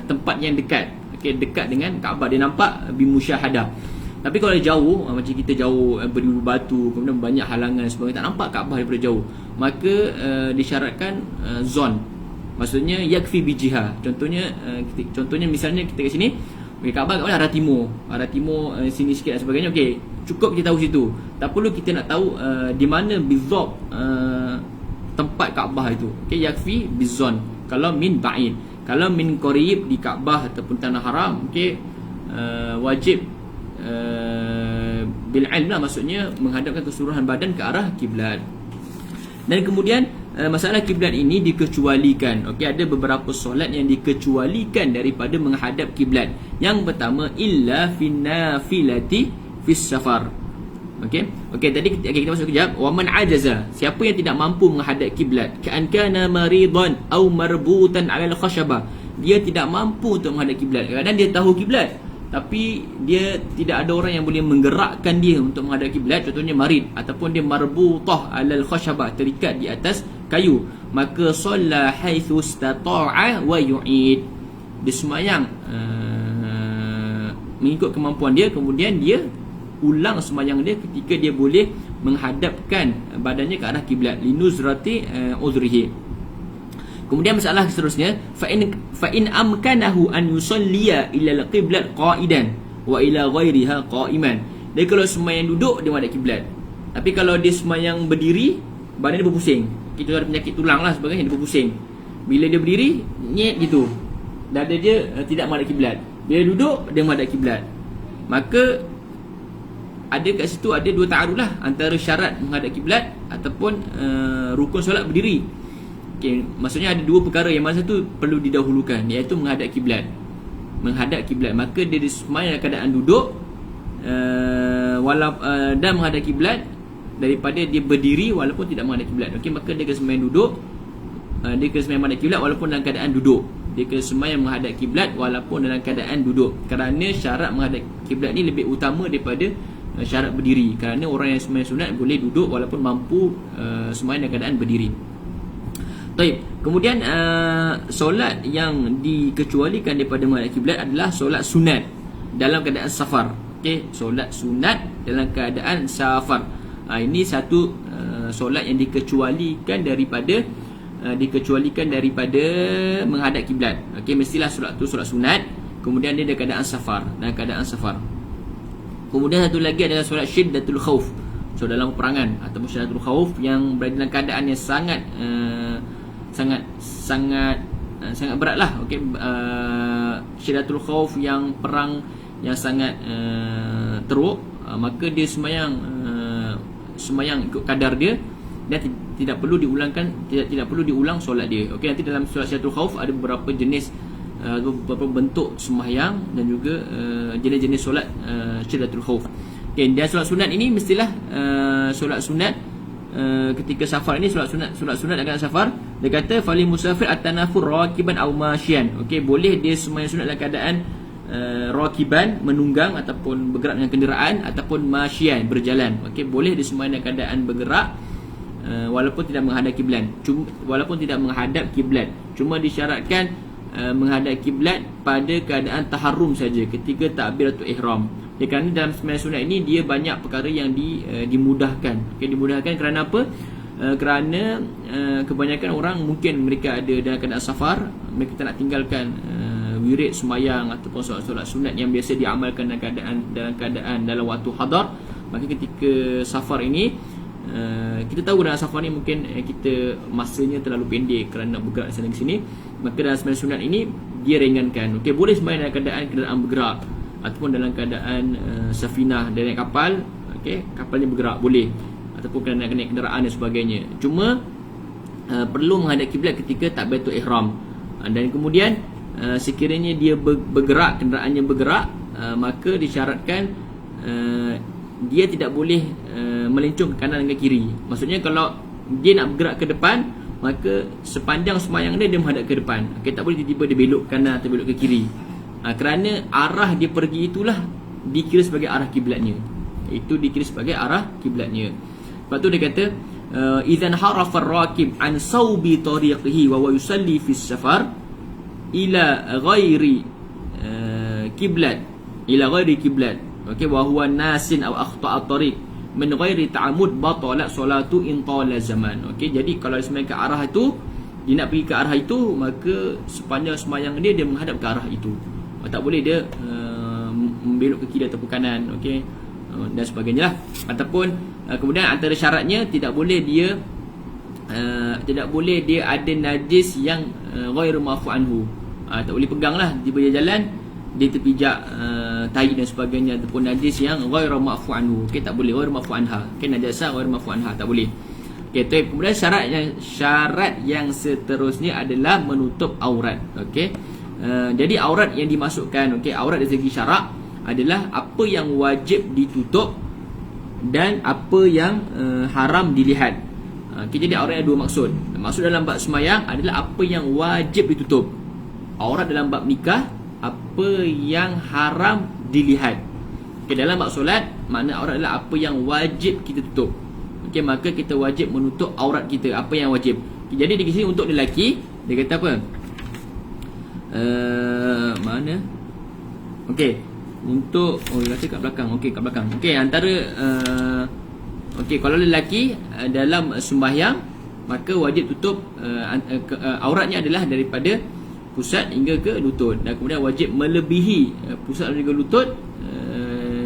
tempat yang dekat, okey, dekat dengan Kaabah, dia nampak bimusyahadah. Tapi kalau jauh, macam kita jauh beribu batu, kemudian banyak halangan sebagainya, tak nampak Kaabah daripada jauh, maka disyaratkan zon. Maksudnya yakfi bijiha. Contohnya misalnya kita kat sini, okay, Kaabah kat mana? Arah timur sini sikit dan sebagainya. Okey, cukup kita tahu situ. Tak perlu kita nak tahu di mana bizab tempat Kaabah itu. Okey, yakfi bizon. Kalau min ba'id, kalau min qarib di Kaabah ataupun tanah haram, okey, wajib bil ilm lah, maksudnya menghadapkan keseluruhan badan ke arah kiblat. Dan kemudian masalah kiblat ini dikecualikan. Okey, ada beberapa solat yang dikecualikan daripada menghadap kiblat. Yang pertama, illa fin nafilati fis safar. Okey, tadi kita masuk kejap. Wa man ajaza, siapa yang tidak mampu menghadap kiblat, ka'an kana maridan aw marbutan 'ala al-khashabah, dia tidak mampu untuk menghadap kiblat. Kadang dia tahu kiblat, tapi dia tidak ada orang yang boleh menggerakkan dia untuk menghadap kiblat, contohnya marid, ataupun dia marbutah 'ala al-khashabah, terikat di atas kayu, maka shalla haitsu istata'a wa yu'id, dia sembahyang mengikut kemampuan dia, kemudian dia ulang sembahyang dia ketika dia boleh menghadapkan badannya ke arah kiblat, linuzrati uzrihi. Kemudian masalah seterusnya, fa in amkanahu an yusalliya ila al-qiblat qa'idan wa ila ghairiha qa'iman. Dia kalau sembahyang duduk, dia menghadap kiblat. Tapi kalau dia sembahyang berdiri, badan dia berpusing. Kita ada penyakit tulang lah sebagainya, dia berpusing. Bila dia berdiri, nyet gitu, dada dia tidak menghadap kiblat. Bila duduk, dia menghadap kiblat. Maka ada kat situ ada dua ta'arud lah, antara syarat menghadap kiblat ataupun rukun solat berdiri. Okay, maksudnya ada dua perkara yang mana satu perlu didahulukan, iaitu menghadap kiblat. Menghadap kiblat, maka dia sembahyang dalam keadaan duduk dan menghadap kiblat, daripada dia berdiri walaupun tidak menghadap kiblat. Okey, maka dia kena sembahyang duduk, dia kena sembahyang menghadap kiblat walaupun dalam keadaan duduk. Dia kena sembahyang menghadap kiblat walaupun dalam keadaan duduk, kerana syarat menghadap kiblat ni lebih utama daripada syarat berdiri. Kerana orang yang sembahyang sunat boleh duduk walaupun mampu sembahyang dalam keadaan berdiri. Baik, kemudian solat yang dikecualikan daripada menghadap kiblat adalah solat sunat dalam keadaan safar. Okey, solat sunat dalam keadaan safar. Ini satu solat yang dikecualikan daripada menghadap kiblat. Okey, mestilah solat tu solat sunat, kemudian dia dalam keadaan safar. Kemudian satu lagi adalah solat syiddatul khauf. So dalam peperangan ataupun syiddatul khauf yang berada dalam keadaan yang sangat berat lah. Okey, syiddatul khauf yang perang yang sangat teruk, maka dia sembahyang ikut kadar dia dan tidak perlu diulang solat dia. Okey, nanti dalam solat syiddatul khauf ada beberapa jenis, beberapa bentuk sembahyang dan juga jenis-jenis solat syiddatul khauf. Okey, dan solat sunat ini mestilah solat sunat ketika safar ini, solat sunat akan safar. Dia kata fali musafir at-tanafur rakiban aw masyian. Okey, boleh dia sembahyang sunat dalam keadaan rakiban, menunggang ataupun bergerak dengan kenderaan, ataupun masyian, berjalan. Okey, boleh dia sembahyang dalam keadaan bergerak walaupun tidak menghadap kiblat. Cuma disyaratkan menghadap kiblat pada keadaan taharrum saja, ketika takbiratul ihram. Kerana dalam sembahyang sunat ini dia banyak perkara yang dimudahkan. Okey, dimudahkan kerana apa? Kerana kebanyakan orang mungkin mereka ada dalam keadaan safar, mereka tak nak tinggalkan wirid sembahyang ataupun solat-solat sunat yang biasa diamalkan dalam waktu hadar. Maka ketika safar ini, kita tahu dalam safar ni mungkin kita masanya terlalu pendek kerana nak bergerak sana ke sini. Maka dalam sembahyang sunat ini dia ringankan. Okey, boleh sembahyang dalam keadaan kenderaan bergerak ataupun dalam keadaan safinah, dari kapal. Okey, kapalnya bergerak boleh, ataupun kena naik kenderaan dan sebagainya. Cuma perlu menghadap kiblat ketika takbiratul ihram. Dan kemudian sekiranya dia bergerak, kenderaannya bergerak, maka disyaratkan dia tidak boleh melencong ke kanan dan ke kiri. Maksudnya kalau dia nak bergerak ke depan, maka sepanjang sembahyang dia menghadap ke depan. Okey, tak boleh tiba-tiba dia belok kanan atau belok ke kiri. Kerana arah dia pergi itulah dikira sebagai arah kiblatnya. itu dikira sebagai arah kiblatnya. Lepas tu dia kata idzan harafa ar-rakib an sawbi tariqihi wa huwa yusalli fi safar ila ghairi kiblat, ila ghairi kiblat, okey, wa huwa nasin aw akhta'a tariq min ghairi ta'ammud batalat solatu in tala zaman. Okey, jadi kalau dia sembahyang ke arah itu, dia nak pergi ke arah itu, maka sepanjang sembahyang dia menghadap ke arah itu. Tak boleh dia membelok ke kiri ataupun kanan, okey, dan sebagainya lah. Ataupun kemudian antara syaratnya tidak boleh dia ada najis yang ghairu ma'fu anhu. Tak boleh pegang lah di jalan, dia terpijak tahi dan sebagainya, ataupun najis yang ghairu ma'fu anhu. Okey, tak boleh, ghairu ma'fu anha. Okey, najasa ghairu ma'fu anha, tak boleh. Okey, kemudian syarat yang seterusnya adalah menutup aurat. Okey. Jadi aurat yang dimasukkan, okey, aurat dari segi syarak adalah apa yang wajib ditutup dan apa yang haram dilihat. Okey, jadi aurat ada dua maksud. Maksud dalam bab sembahyang adalah apa yang wajib ditutup. Aurat dalam bab nikah apa yang haram dilihat. Okey, dalam bab solat makna aurat adalah apa yang wajib kita tutup. Okey, maka kita wajib menutup aurat kita, apa yang wajib. Okay, jadi di sini untuk lelaki dia kata apa? Mana? Okey, untuk dia kata kat belakang. Okey, kat belakang. Okey, antara okey, kalau lelaki dalam sembahyang maka wajib tutup auratnya adalah daripada pusat hingga ke lutut, dan kemudian wajib melebihi pusat hingga lutut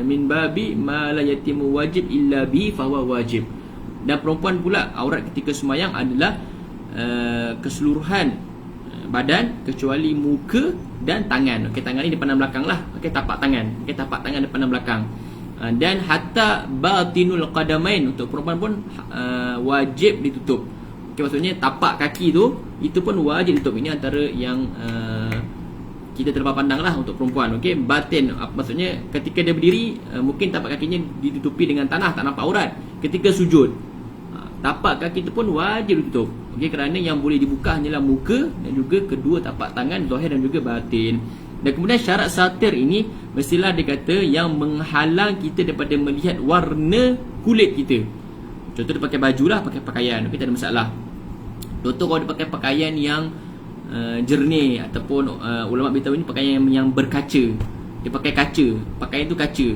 min babi ma la yatimu wajib illa bi fa huwa wajib. Dan perempuan pula aurat ketika sembahyang adalah keseluruhan badan kecuali muka dan tangan. Okey, tangan ni depan dan belakang lah. Okey, tapak tangan. Okey, tapak tangan depan dan belakang. Dan hatta batinul qadamain, untuk perempuan pun wajib ditutup. Okey, maksudnya tapak kaki tu itu pun wajib ditutup. Ini antara yang kita terlepas pandang lah untuk perempuan. Okey, batin maksudnya ketika dia berdiri mungkin tapak kakinya ditutupi dengan tanah, tak nampak aurat. Ketika sujud tapak kaki itu pun wajib ditutup. Okey, kerana yang boleh dibuka hanyalah muka dan juga kedua tapak tangan, zahir dan juga batin. Dan kemudian syarat satir ini mestilah dia kata yang menghalang kita daripada melihat warna kulit kita. Contoh dia pakai baju lah, pakai pakaian, okey, tak ada masalah. Contoh kalau dia pakai pakaian yang jernih, ataupun ulama beritahu ini pakaian yang berkaca. Dia pakai kaca, pakaian tu kaca,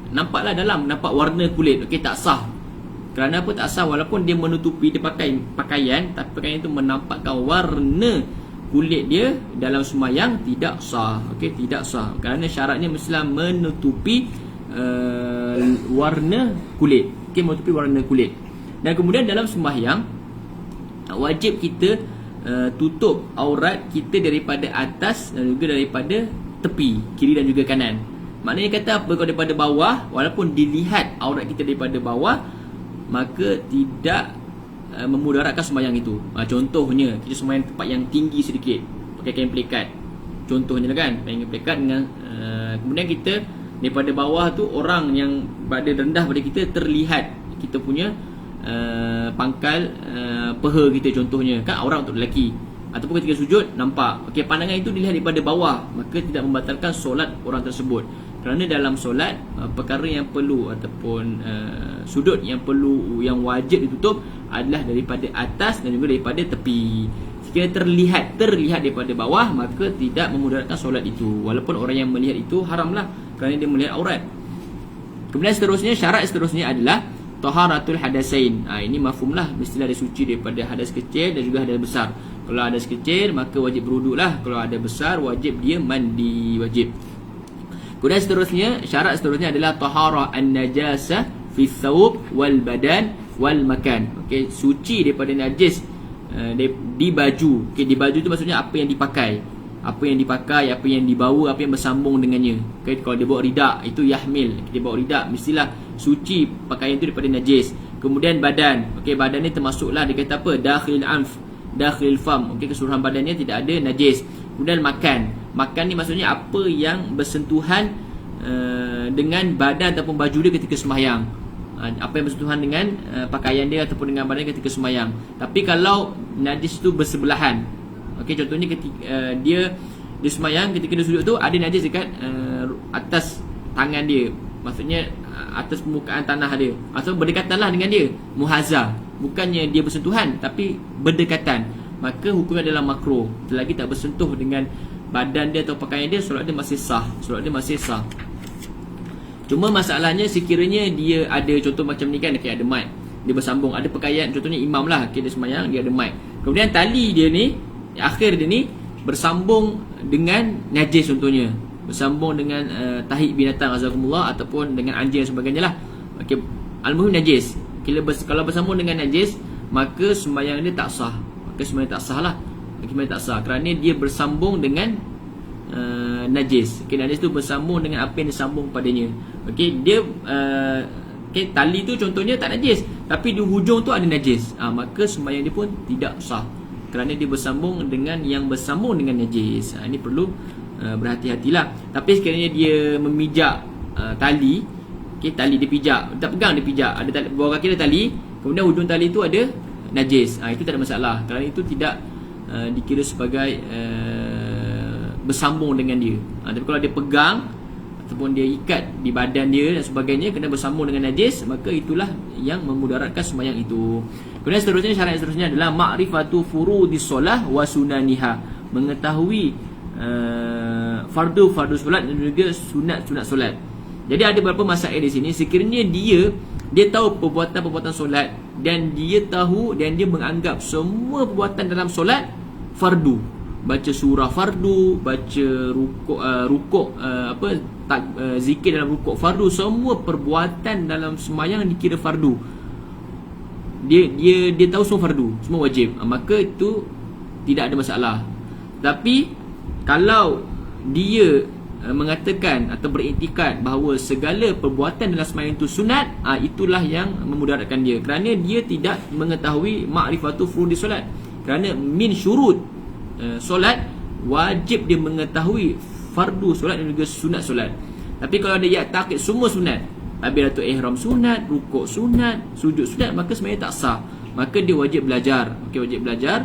nampaklah dalam, nampak warna kulit. Okey, tak sah. Kerana apa tak sah? Walaupun dia menutupi, dia pakai pakaian, tapi pakaian itu menampakkan warna kulit dia dalam sembahyang, tidak sah. Okey, tidak sah. Kerana syaratnya mestilah menutupi warna kulit. Okey, menutupi warna kulit. Dan kemudian dalam sembahyang wajib kita tutup aurat kita daripada atas dan juga daripada tepi, kiri dan juga kanan. Maknanya kata apa? Kalau daripada bawah, walaupun dilihat aurat kita daripada bawah, maka tidak memudaratkan sembahyang itu. Contohnya kita sembahyang tempat yang tinggi sedikit, pakai kain pelikat. Contohnya kan, kain pelikat dengan kemudian kita daripada bawah tu orang yang badan rendah pada kita terlihat kita punya pangkal peha kita, contohnya kan, aurat untuk lelaki. Ataupun ketika sujud nampak. Okey, pandangan itu dilihat daripada bawah, maka tidak membatalkan solat orang tersebut. Kerana dalam solat perkara yang perlu ataupun sudut yang perlu, yang wajib ditutup adalah daripada atas dan juga daripada tepi. Sekiranya terlihat daripada bawah, maka tidak memudaratkan solat itu. Walaupun orang yang melihat itu haramlah kerana dia melihat aurat. Kemudian seterusnya, syarat seterusnya adalah taharatul hadasain. Ini mafhumlah, mestilah dia suci daripada hadas kecil dan juga hadas besar. Kalau hadas kecil maka wajib berwuduklah, kalau ada besar wajib dia mandi, wajib. Kemudian seterusnya, syarat seterusnya adalah taharah an-najasah fi thawb wal badan wal makan. Okey, suci daripada najis di baju. Okey, di baju tu maksudnya apa yang dipakai. Apa yang dipakai, apa yang dibawa, apa yang bersambung dengannya. Okey, kalau dia bawa ridak, itu yahmil. Dia bawa ridak, mestilah suci pakaian itu daripada najis. Kemudian badan. Okey, badan ni termasuklah dia kata apa? Dakhil anf, dakhil fam. Okey, keseluruhan badannya tidak ada najis. Kemudian makan. Makan ni maksudnya apa yang bersentuhan dengan badan ataupun baju dia ketika sembahyang. Apa yang bersentuhan dengan pakaian dia ataupun dengan badan ketika sembahyang. Tapi kalau najis itu bersebelahan, okey, contohnya ketika dia sembahyang, ketika dia sujud tu ada najis dekat atas tangan dia, maksudnya atas permukaan tanah dia, atau berdekatanlah dengan dia, muhazah, bukannya dia bersentuhan tapi berdekatan, maka hukumnya adalah makruh. Selagi tak bersentuh dengan badan dia atau pakaian dia, solat dia masih sah. Solat dia masih sah. Cuma masalahnya sekiranya dia ada contoh macam ni kan, ada mic, dia bersambung, ada pakaian, contohnya imam lah, dia sembahyang, dia ada mic, kemudian tali dia ni, akhir dia ni bersambung dengan najis, contohnya bersambung dengan tahi binatang azakumullah, ataupun dengan anjing dan sebagainya lah. Okay. Al-muhim najis. Kalau bersambung dengan najis, maka sembahyang dia tak sah. Maka sembahyang tak sah lah. Sembahyang tak sah kerana dia bersambung dengan najis. Okay, najis tu bersambung dengan apa yang disambung padanya. Okay, dia tali tu contohnya tak najis, tapi di hujung tu ada najis, maka sembahyang dia pun tidak sah kerana dia bersambung dengan yang bersambung dengan najis. Ini perlu berhati-hatilah. Tapi sekiranya dia memijak tali, tali dia pijak, tak pegang, dia pijak, ada tali, bawah kaki ada tali, kemudian hujung tali tu ada najis, itu tak ada masalah kerana itu tidak dikira sebagai bersambung dengan dia. Tapi kalau dia pegang ataupun dia ikat di badan dia dan sebagainya, kena bersambung dengan najis, maka itulah yang memudaratkan sembahyang itu. Kemudian seterusnya, syarat seterusnya adalah ma'rifatu furudis solah wa sunaniha, mengetahui fardu solat dan juga sunat solat. Jadi ada beberapa masalah di sini. Sekiranya dia tahu perbuatan solat, dan dia tahu dan dia menganggap semua perbuatan dalam solat fardu, baca surah fardu, baca rukuk zikir dalam rukuk fardu, semua perbuatan dalam sembahyang dikira fardu. Dia tahu semua fardu, semua wajib, maka itu tidak ada masalah. Tapi kalau dia mengatakan atau beriktikad bahawa segala perbuatan dalam sembahyang itu sunat, itulah yang memudaratkan dia, kerana dia tidak mengetahui ma'rifatu furudis solat. Kerana min syurut solat, wajib dia mengetahui fardu solat dan juga sunat solat. Tapi kalau dia takid semua sunat, takbiratul ihram sunat, rukuk sunat, sujud sunat, maka sebenarnya tak sah. Maka dia wajib belajar. Wajib belajar.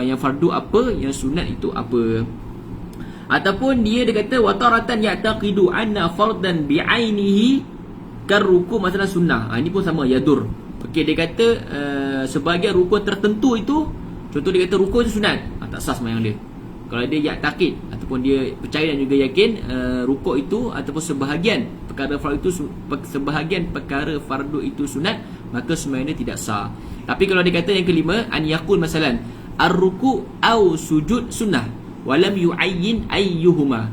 Yang fardu apa, yang sunat itu apa. Ataupun dia kata wataratan ya'taqidu anna fardan bi'ainihi karruku masalah sunnah. Ini pun sama, yadur. Dia kata sebahagian rukun tertentu itu, contoh dia kata rukun itu sunat, tak sah sembahyang dia. Kalau dia ya'taqid ataupun dia percaya dan juga yakin rukuk itu ataupun sebahagian perkara fardu itu sunat, maka sembahyang dia tidak sah. Tapi kalau dia kata yang kelima, an yaqul masalan ar-ruku' au sujud sunnah walam yu'ayyin ayyuhuma,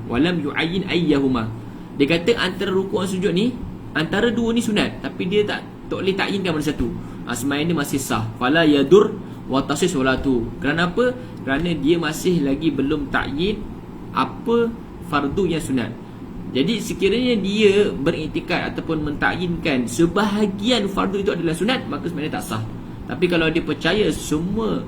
dia kata antara rukuk dan sujud ni, antara dua ni sunat, tapi dia tak boleh takyinkan mana satu, sembahyang dia masih sah. Fala yadur wa tasih solatu. Kerana apa? Kerana dia masih lagi belum takyin apa fardu yang sunat. Jadi sekiranya dia beriktikad ataupun mentakyinkan sebahagian fardu itu adalah sunat, maka sebenarnya tak sah. Tapi kalau dia percaya semua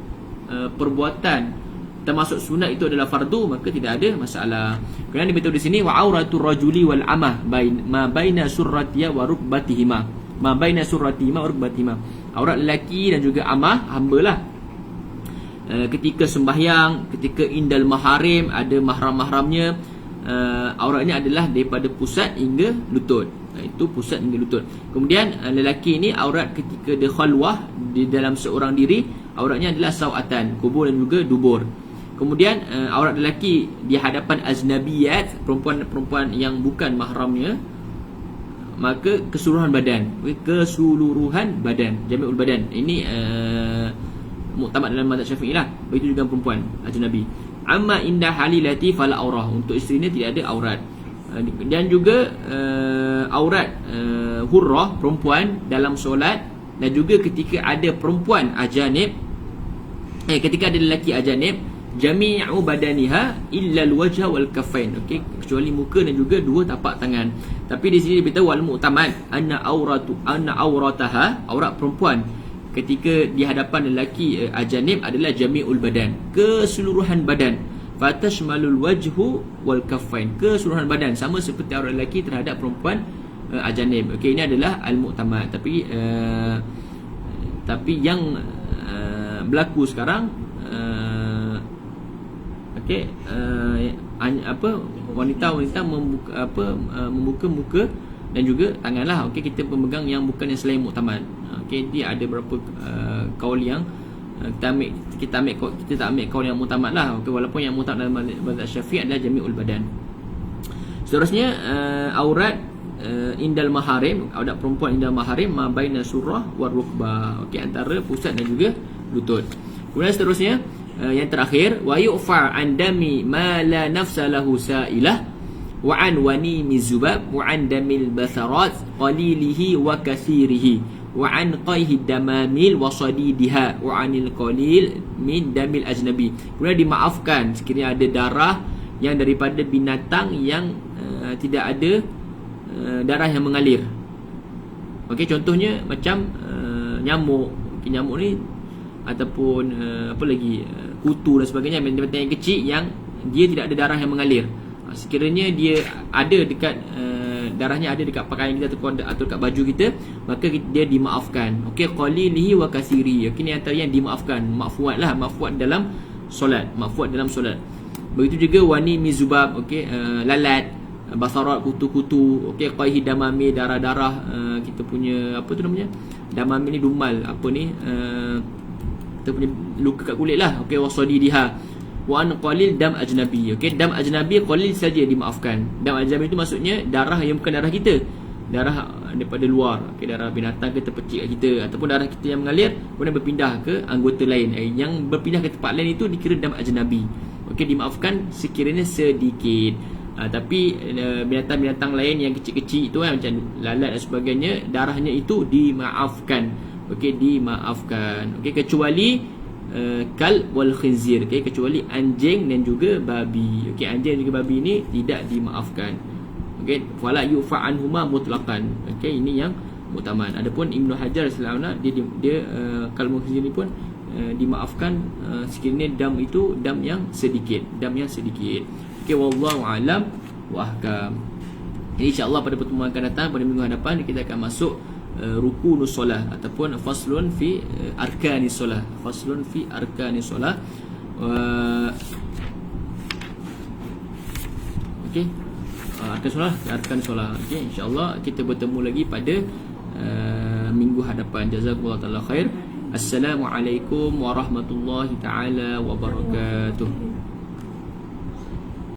perbuatan termasuk sunat itu adalah fardu, maka tidak ada masalah. Kerana diberitahu di sini wa auratul rajuli wal amah ma baina surratiha wa rukbatihima, ma baina surratihima wa rukbatihima. Aurat lelaki dan juga amah, hamba-lah, ketika sembahyang, ketika indal maharim, ada mahram-mahramnya, auratnya adalah daripada pusat hingga lutut. Itu pusat hingga lutut. Kemudian lelaki ini aurat ketika dia khalwah di dalam seorang diri, auratnya adalah sawatan, kubur dan juga dubur. Kemudian aurat lelaki di hadapan aznabiyat, perempuan-perempuan yang bukan mahramnya, maka keseluruhan badan, jami'ul badan. Ini muktamad dalam mazhab Syafi'i lah. Begitu juga perempuan ajnabi. Amma inda halilati fala aurah, untuk isterinya tidak ada aurat. Dan juga aurat hurrah, perempuan dalam solat, dan juga ketika ada perempuan ajanib, ketika ada lelaki ajanib, jami'u badaniha illa alwajha wal kaffain, kecuali muka dan juga dua tapak tangan. Tapi di sini diberitahu wal mu'tamad anna aurataha, aurat perempuan ketika di hadapan lelaki ajanib adalah jami'ul badan, keseluruhan badan. Fatashmalul wajhu wal kaffain, keseluruhan badan, sama seperti aurat lelaki terhadap perempuan ajanib. Ini adalah al-mu'tamad. Tapi yang berlaku sekarang, wanita-wanita membuka muka dan juga tangan lah. Okey, kita pemegang yang bukan yang selain muktamad. Okey, dia ada berapa kaul yang kita tak ambil kaul yang muktamad lah. Okey, walaupun yang muktamad dalam mazhab Syafi'i adalah jami'ul badan. Seterusnya aurat indal maharim, aurat perempuan indal maharim ma baina surah war rukbah. Okey, antara pusat dan juga lutut. Kemudian seterusnya yang terakhir, wa yu'fa an dami ma la nafsa lahu sa'ilah wa an wanimi zubab wa an damil basarat qalilihi wa kathirihi wa an qayhi damamil wa sadidiha wa anil qalil min damil ajnabi. Kemudian dimaafkan sekiranya ada darah yang daripada binatang yang tidak ada darah yang mengalir. Okey, contohnya macam nyamuk. Okay, nyamuk ni ataupun apa lagi, kutu dan sebagainya, binatang yang kecil yang dia tidak ada darah yang mengalir. Sekiranya dia ada dekat darahnya ada dekat pakaian kita atau dekat baju kita, maka dia dimaafkan. Okey, qalilihi wa kasiri. Okey, ni antara yang dimaafkan, mafuat lah, mafuat dalam solat, mafuat dalam solat. Begitu juga wani mizubab, okey, lalat, basarat, kutu-kutu, okey, qaihi damami, darah-darah kita punya apa tu namanya? Damami ni dumal, apa ni? Kita punya luka kat kulit lah. Okey, wasadidiha. Wa an qalil dam ajnabi. Okey, dam ajnabi qalil saja dimaafkan. Dam ajnabi itu maksudnya darah yang bukan darah kita, darah daripada luar. Okey, darah binatang ke terpecik kat kita, ataupun darah kita yang mengalir kemudian berpindah ke anggota lain. Yang berpindah ke tempat lain itu dikira dam ajnabi. Okey, dimaafkan sekiranya sedikit. Tapi binatang-binatang lain yang kecil-kecil itu macam lalat dan sebagainya, darahnya itu dimaafkan. Okey, dimaafkan. Okey, kecuali kal wal khinzir, okay, kecuali anjing dan juga babi. Okey, anjing dan juga babi ini tidak dimaafkan. Okey, fala yufa anhuma mutlaqan. Okey, ini yang muktamad. Adapun Ibnu Hajar selama dia kal wal khinzir ni pun dimaafkan sekiranya dam itu dam yang sedikit, dam yang sedikit. Okey, wallahu alam wa ahkam. Jadi insya-Allah pada pertemuan akan datang, pada minggu hadapan kita akan masuk rukunus solah ataupun faslun fi arkanis solah, faslun fi arkanis solah. Okey, arkan solah, arkan solah. Okey, insya-Allah kita bertemu lagi pada minggu hadapan. Jazakumullah taala khair. Assalamualaikum warahmatullahi taala wabarakatuh.